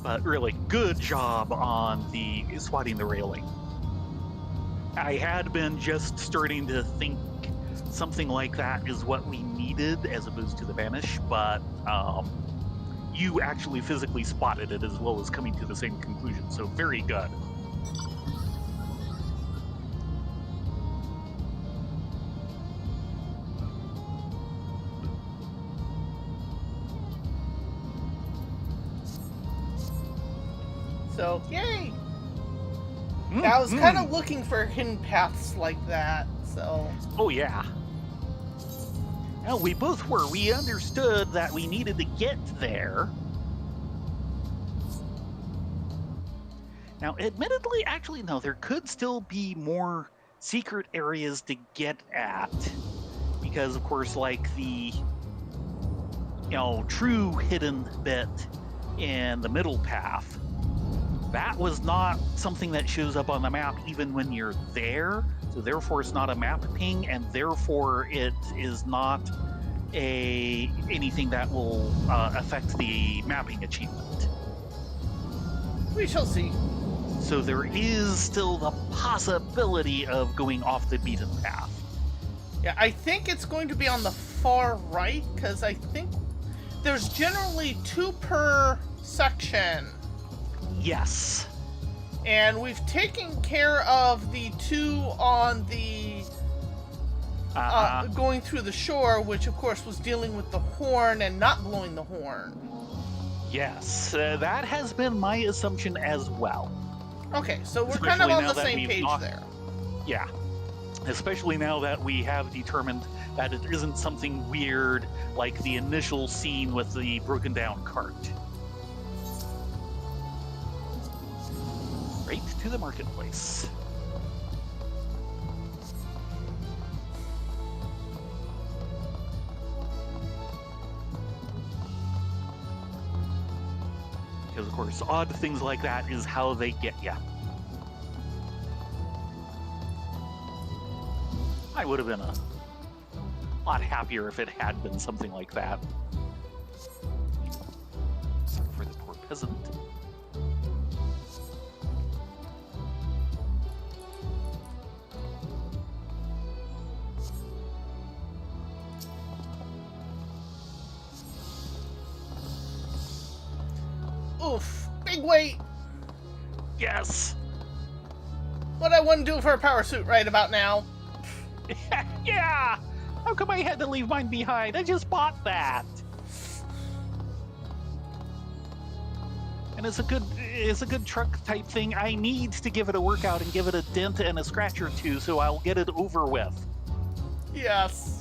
But really, good job on the swatting the railing. I had been just starting to think something like that is what we needed as opposed to the vanish, but you actually physically spotted it as well as coming to the same conclusion, so very good. So, yay! I was kind of looking for hidden paths like that, so... Oh, yeah. No, we both were. We understood that we needed to get there. Now, admittedly, actually, no, there could still be more secret areas to get at. Because, of course, like the, true hidden bit in the middle path, that was not something that shows up on the map even when you're there. So therefore it's not a map ping, and therefore it is not anything that will affect the mapping achievement. We shall see. So there is still the possibility of going off the beaten path. Yeah, I think it's going to be on the far right, because I think there's generally 2 per section. Yes. And we've taken care of the 2 on the going through the shore, which of course was dealing with the horn and not blowing the horn. Yes, that has been my assumption as well. Okay, so we're Especially kind of on now the that same we've page not- there. Yeah. Especially now that we have determined that it isn't something weird like the initial scene with the broken down cart. Right to the marketplace. Because, of course, odd things like that is how they get ya. I would have been a lot happier if it had been something like that. Except for the poor peasant. Oof, big weight. Yes! What I wouldn't do for a power suit right about now. Yeah! How come I had to leave mine behind? I just bought that. And it's a good truck type thing. I need to give it a workout and give it a dent and a scratch or two, so I'll get it over with. Yes.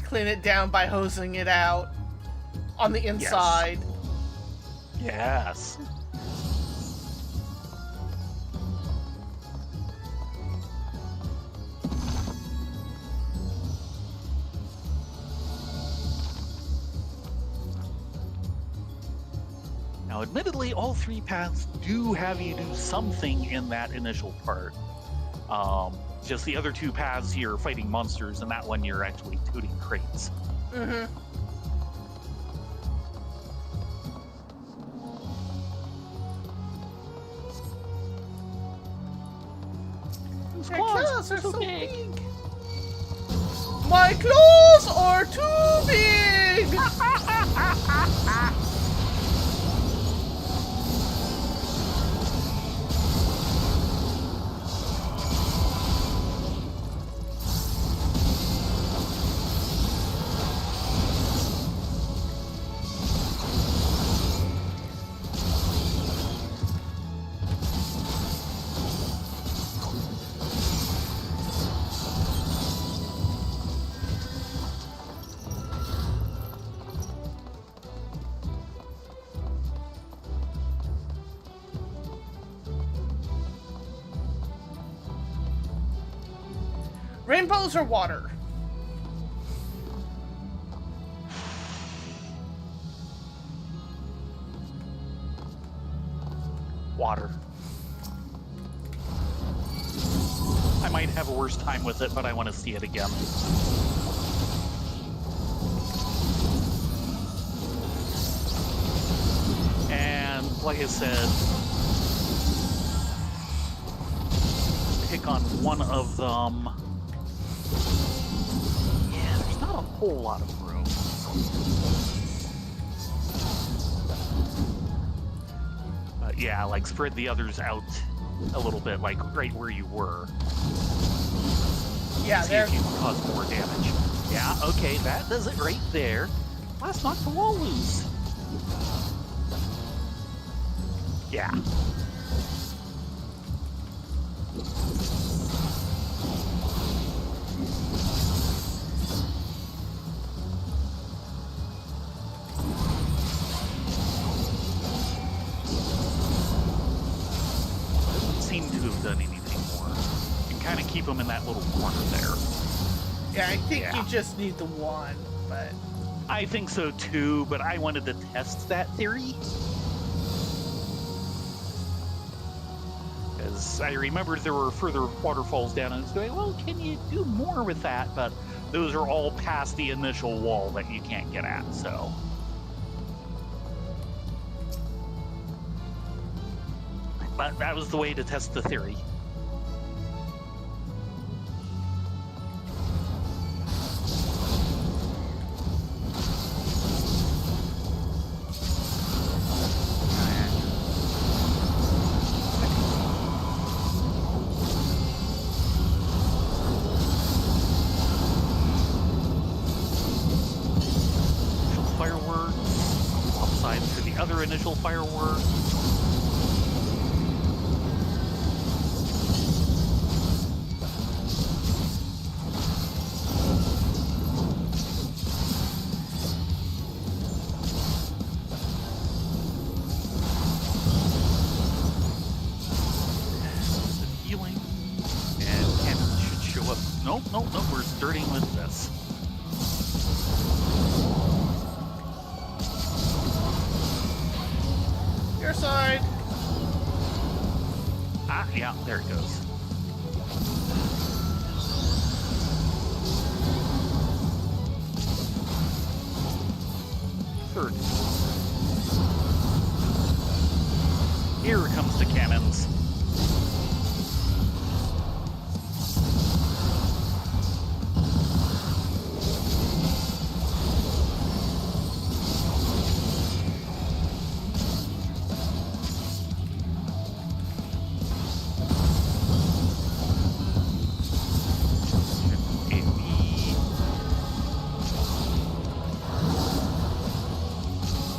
Clean it down by hosing it out on the inside. Yes. Now, admittedly, all 3 paths do have you do something in that initial part. Just the other 2 paths, you're fighting monsters, and that one you're actually tooting crates. Mm-hmm. Those Your claws are so so big. big. My claws are too big. Rainbows or water? Water. I might have a worse time with it, but I want to see it again. And like I said, pick on one of them. Yeah, there's not a whole lot of room. But yeah, like spread the others out a little bit, like right where you were. Yeah, See there. if you can cause more damage. Yeah, okay, that does it right there. Let's knock the wall loose. Yeah. Doesn't seem to have done anything more. You can kind of keep them in that little corner there. Yeah, I think Yeah. you just need the one, but... I think so too, but I wanted to test that theory. Because I remembered there were further waterfalls down, and I was going, well, can you do more with that? But those are all past the initial wall that you can't get at, so. But that was the way to test the theory. Initial fireworks. Healing. And cannons should show up. Nope, we're starting with this. Your side. Ah, yeah, there it goes. Third. Here comes the cannons.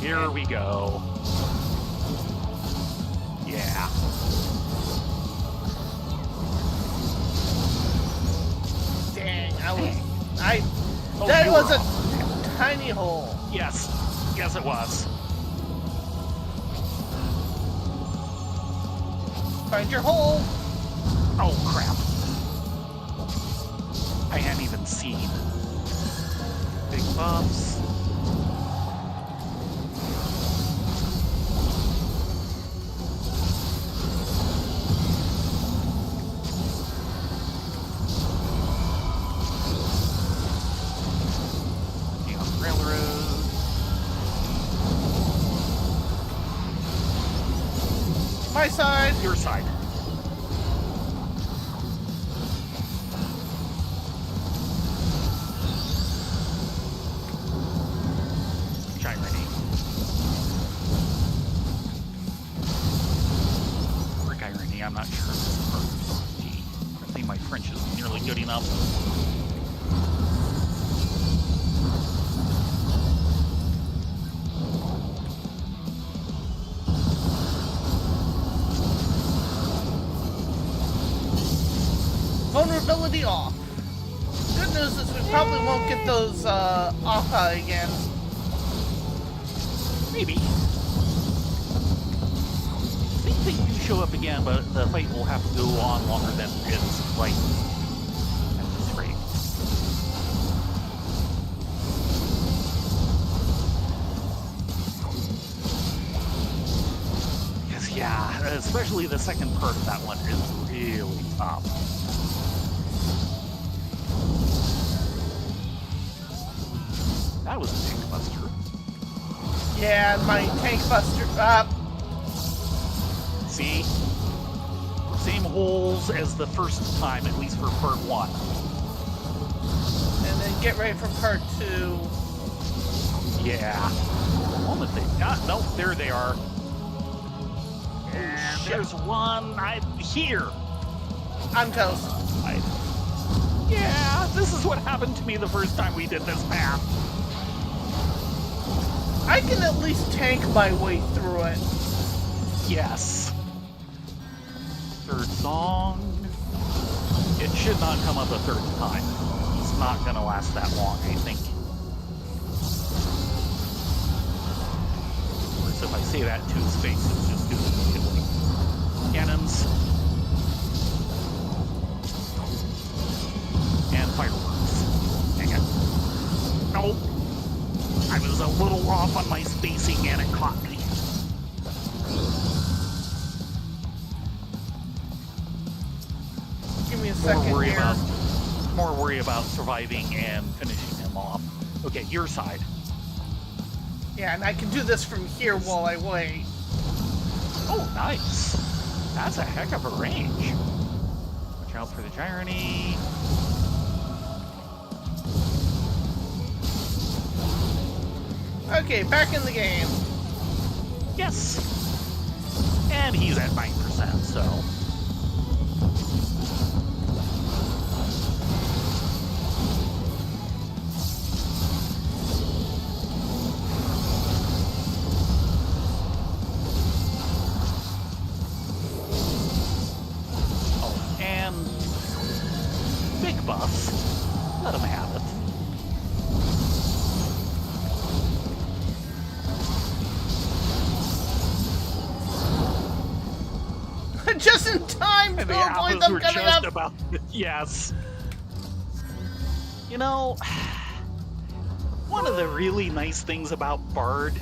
Here we go. Yeah. Dang, that you was were a off. tiny hole. Yes. Yes, it was. Find your hole. Oh, crap. I hadn't even seen. Big buffs. My side. Your side. Gyrene. Or Gyrene, I'm not sure. Gee, I think my French is nearly good enough. Vulnerability off. Good news is we probably won't get those Akka again. Maybe. I think they do show up again, but the fight will have to go on longer than it's like at this rate. especially the second part of that one is really tough. That was a tank buster. Yeah, my tank buster. See? Same holes as the first time, at least for part 1. And then get ready for part 2. Yeah. The moment they got, nope, there they are. And there's one. I'm here. I'm toast. Yeah, this is what happened to me the first time we did this path. I can at least tank my way through it. Yes. Third song. It should not come up a third time. It's not gonna last that long, I think. Of course, if I say that to his face, it's just do it immediately. Cannons. And fireworks. Dang it. Nope. I was a little off on my spacing and it caught me. Give me a second here. More worry about surviving and finishing him off. Okay, your side. Yeah, and I can do this from here while I wait. Oh, nice. That's a heck of a range. Watch out for the Gyrony. Okay, back in the game. Yes. And he's at 9%, so. Oh, and big buffs. Let him have it. Just in time to avoid them coming up. Yes. You know, one of the really nice things about Bard,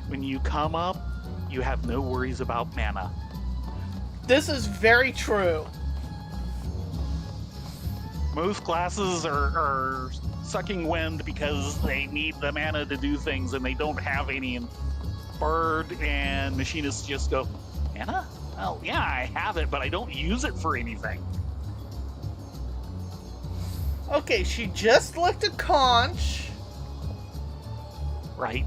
when you come up, you have no worries about mana. This is very true. Most classes are sucking wind because they need the mana to do things and they don't have any. And Bard and Machinists just go, mana? Well, yeah, I have it, but I don't use it for anything. Okay, she just licked a conch. Right.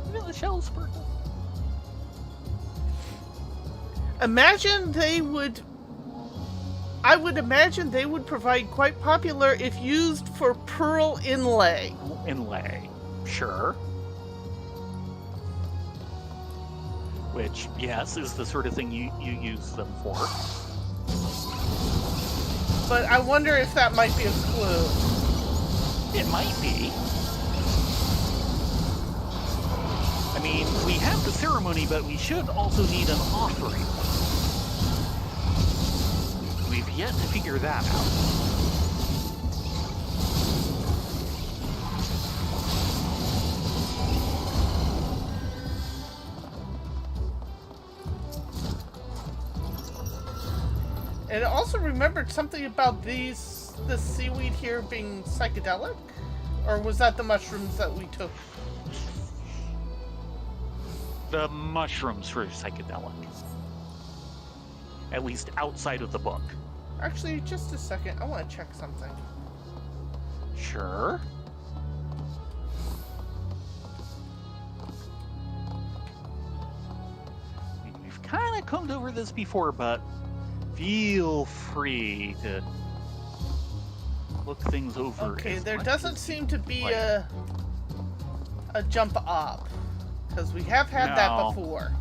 Even the shell's purple. Imagine they would... I would imagine they would provide quite popular if used for pearl inlay. Inlay. Sure. Which, yes, is the sort of thing you use them for. But I wonder if that might be a clue. It might be. I mean, we have the ceremony, but we should also need an offering. We've yet to figure that out. And I also remembered something about this seaweed here being psychedelic? Or was that the mushrooms that we took? The mushrooms were psychedelic. At least outside of the book. Actually, just a second. I want to check something. Sure. We've kind of combed over this before, but feel free to look things over. Okay, there doesn't seem to be a jump up, because we have had that before.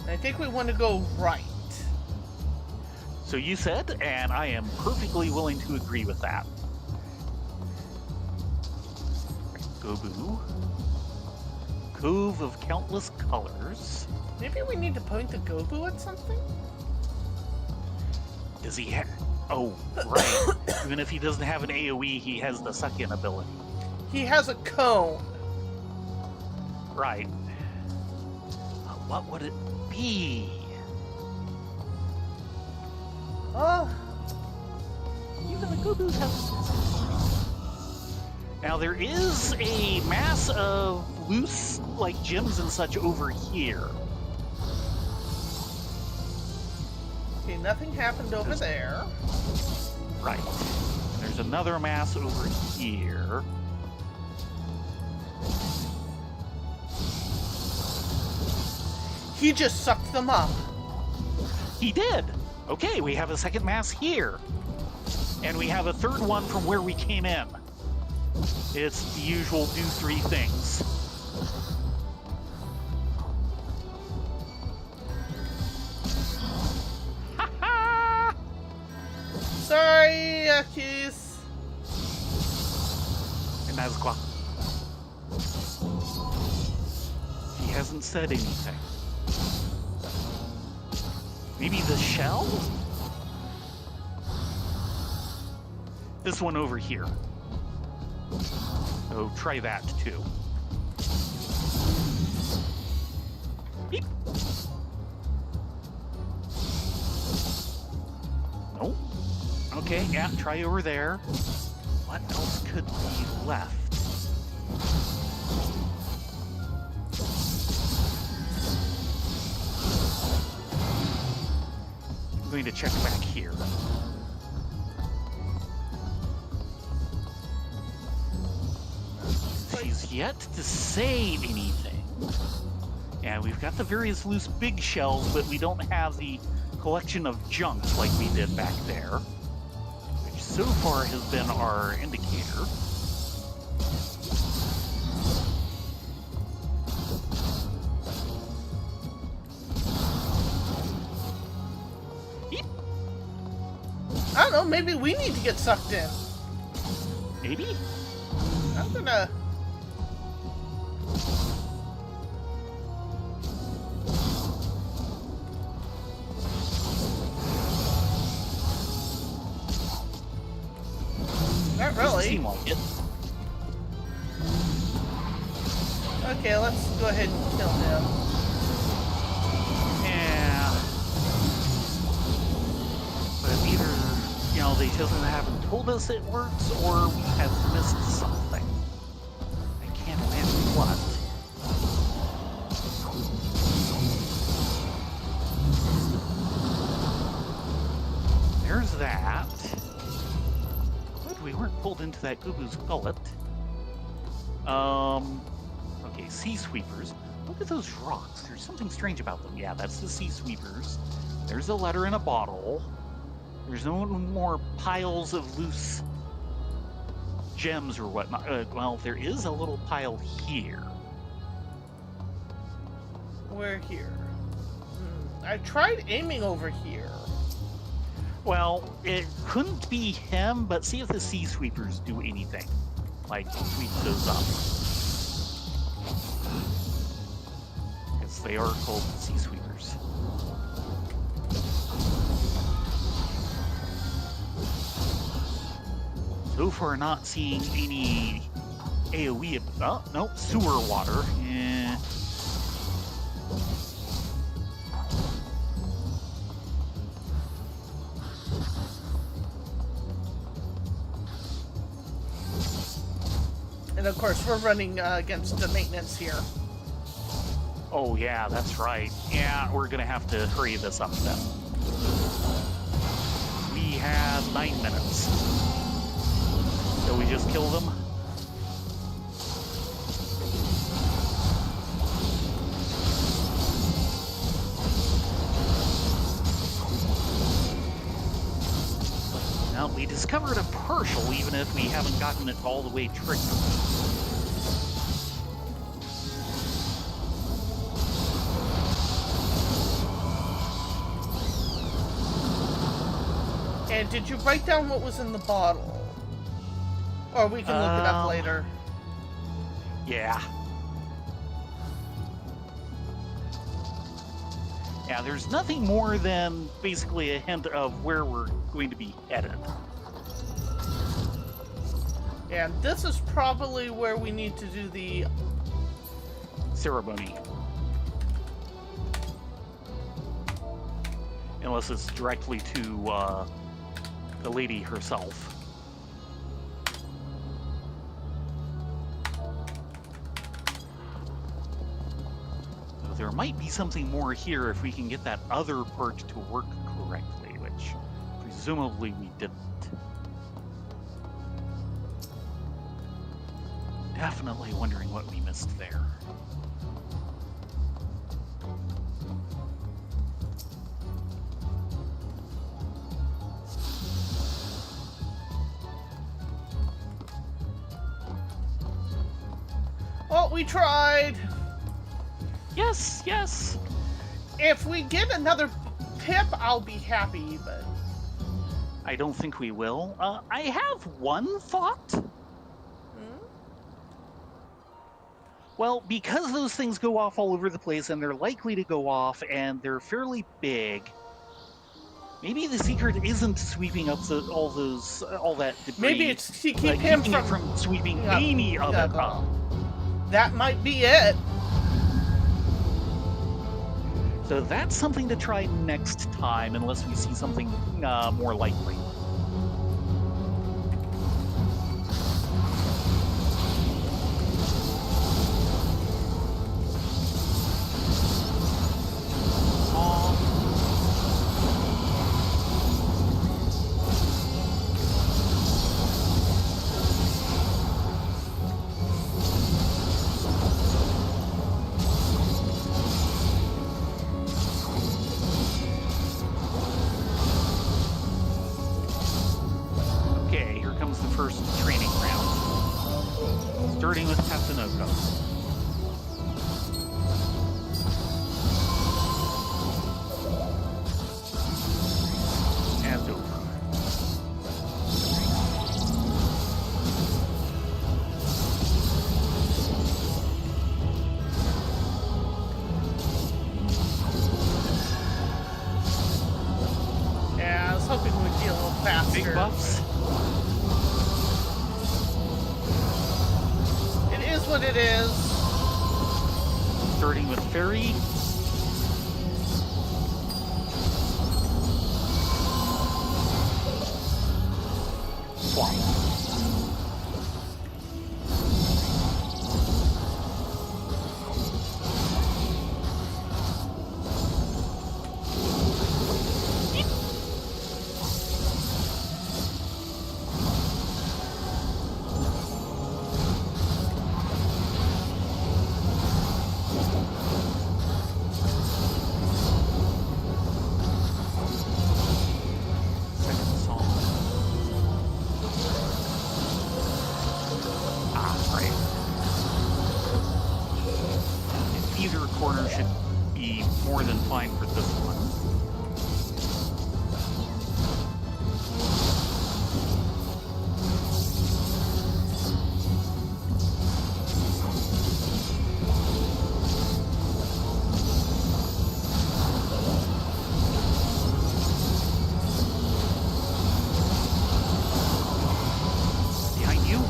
I think we want to go right. So you said, and I am perfectly willing to agree with that. Gobu. Cove of Countless Colors. Maybe we need to point the Gobu at something? Does he have... Oh, right. Even if he doesn't have an AoE, he has the suck-in ability. He has a cone. Right. What would it be? Even the Gobus have... Now, there is a mass of loose, like, gems and such over here. Okay, nothing happened over there. Right. There's another mass over here. He just sucked them up. He did! Okay, we have a second mass here. And we have a third one from where we came in. It's the usual do three things. Ha ha! Sorry, Akis. And Nazgwa. He hasn't said anything. Maybe the shell? This one over here. So try that too. Beep. Nope. Okay, yeah, try over there. What else could be left? I'm going to check back here. She's yet to say anything. Yeah, we've got the various loose big shells, but we don't have the collection of junk like we did back there, which so far has been our indicator. Beep. I don't know, maybe we need to get sucked in. Maybe? I'm gonna... Not really. Seem like it. Okay, let's go ahead and kill him. Yeah. But either, you know, they just haven't told us it works, or we have missed something. I can't imagine what. There's that. Good, we weren't pulled into that Gubu's gullet. Okay, sea sweepers. Look at those rocks. There's something strange about them. Yeah, that's the sea sweepers. There's a letter in a bottle. There's no more piles of loose gems or whatnot. Well, there is a little pile here. Where here? I tried aiming over here. Well, it couldn't be him, but see if the sea sweepers do anything. Like, sweep those up. Because they are called sea sweepers. So far, not seeing any AoE. Oh, nope, sewer water. Eh. And of course, we're running against the maintenance here. Oh, yeah, that's right. Yeah, we're gonna have to hurry this up then. We have 9 minutes. So we just kill them? Now, we discovered a partial, even if we haven't gotten it all the way triggered. And did you write down what was in the bottle? Or we can look it up later. Yeah. Yeah, there's nothing more than basically a hint of where we're going to be headed. And this is probably where we need to do the ceremony. Unless it's directly to the lady herself. There might be something more here if we can get that other perk to work correctly, which presumably we didn't. Definitely wondering what we missed there. Oh, we tried! Yes, yes! If we get another pip, I'll be happy, but... I don't think we will. I have one thought. Well, because those things go off all over the place, and they're likely to go off, and they're fairly big, maybe the secret isn't sweeping up all that debris. Maybe it's to keep him from sweeping any of it up. That might be it. So that's something to try next time, unless we see something more likely. Starting with Captain Oko. And over. Yeah, I was hoping we'd be a little faster. Big buffs. What it is. Starting with Fairy. Swamp. Corner should be more than fine for this one. Behind you.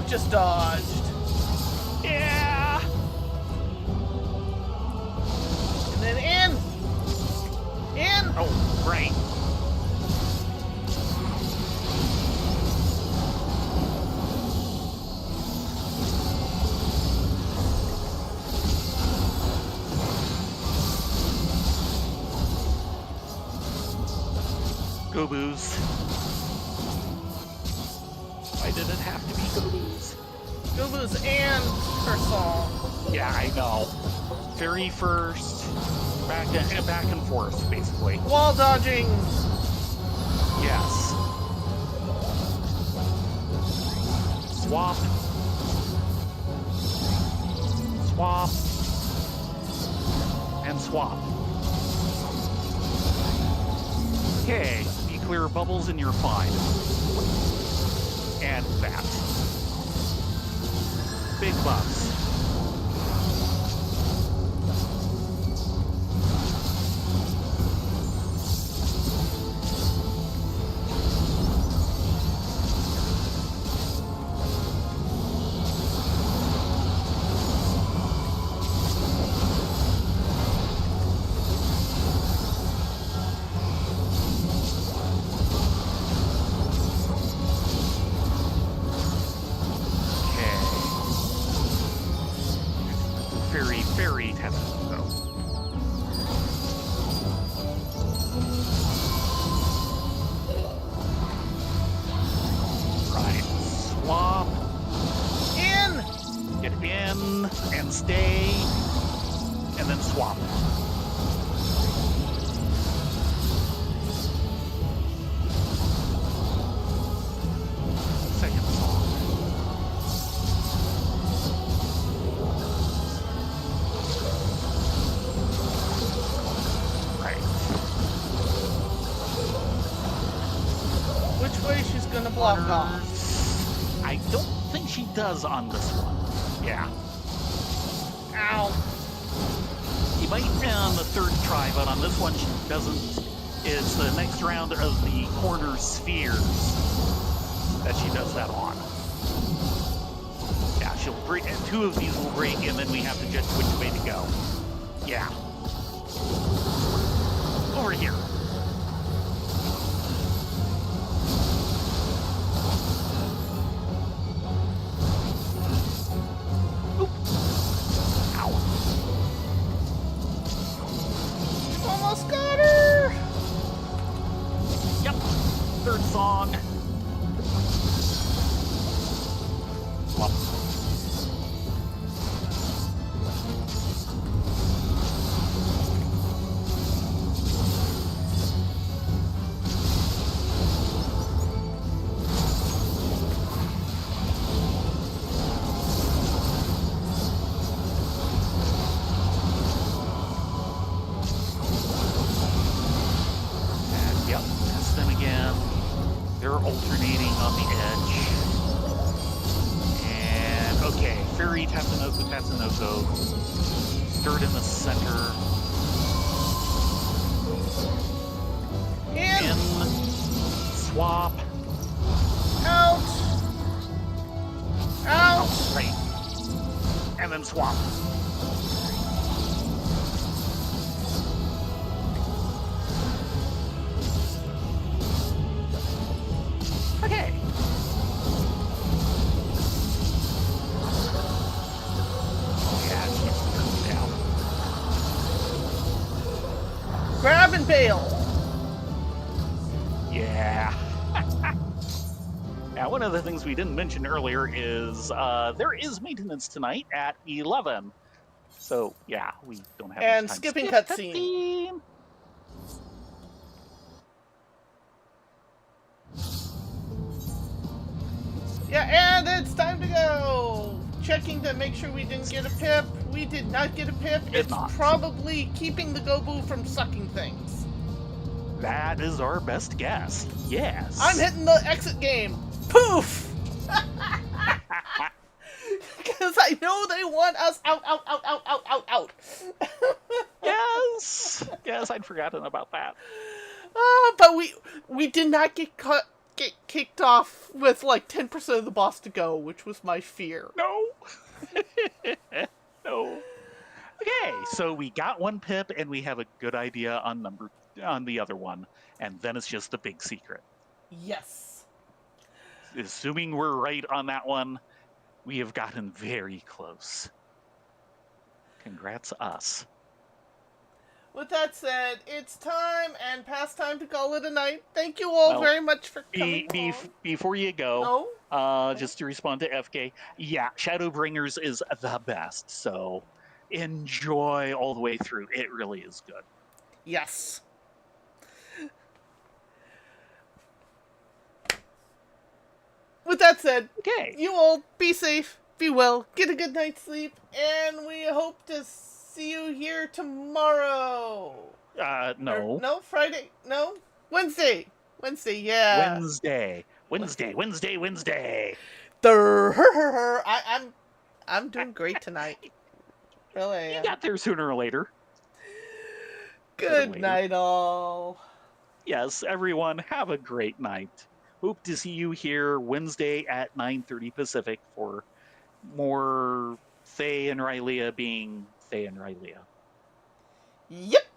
Just dodged. Yeah. And then in. Oh, right. Goboos. Why did it have to be Goboos? Goboos and Kersal. Yeah, I know. Fairy first, back and forth, basically. Wall dodging. Yes. Swap. Swap. And swap. Okay, be clear of bubbles and you're fine. And that. Big buffs. Very tentative, though. Right. Swap. In! Get in and stay. And then swap. Second song. Which way she's gonna block off? I don't think she does on this one. Yeah. Ow. She might on the third try, but on this one she doesn't. It's the next round of the corner spheres that she does that on. Yeah, she'll break. Two of these will break, and then we have to judge which way to go. Yeah. Over here. Almost got her! Yep. Third song. Swap. Yep, test them again. They're alternating on the edge. And, okay, Fairy, Tatsunoko, Tatsunoko. Third in the center. In! Swap. Out! Out! Right. And then swap. Okay. Yeah, she's down. Grab and bail! Yeah. Now, one of the things we didn't mention earlier is there is maintenance tonight at 11. So, yeah, we don't have And much time. skipping Skip cutscene. Yeah, and it's time to go! Checking to make sure we didn't get a pip. We did not get a pip. It's probably keeping the Gobu from sucking things. That is our best guess. Yes. I'm hitting the exit game. Poof! Because I know they want us out, out, out, out, out, out, out. Yes. Yes, I'd forgotten about that. But we did not get kicked off with like 10% of the boss to go, which was my fear. No. No. Okay, so we got one pip and we have a good idea on the other one, and then it's just the big secret. Yes. Assuming we're right on that one, we have gotten very close. Congrats us. With that said, it's time and past time to call it a night. Thank you all Well, very much for coming along. Before you go, No? just to respond to FK, yeah, Shadowbringers is the best. So enjoy all the way through. It really is good. Yes. With that said, Okay. you all be safe, be well, get a good night's sleep, and we hope to see you here tomorrow. No. No, Friday? No? Wednesday. Wednesday, yeah. Wednesday. I'm doing great tonight. Really I You am. got there sooner or later. Good night, all. Yes, everyone, have a great night. Hope to see you here Wednesday at 9:30 Pacific for more Faye and Rylea being Faye and Rylea. Yep.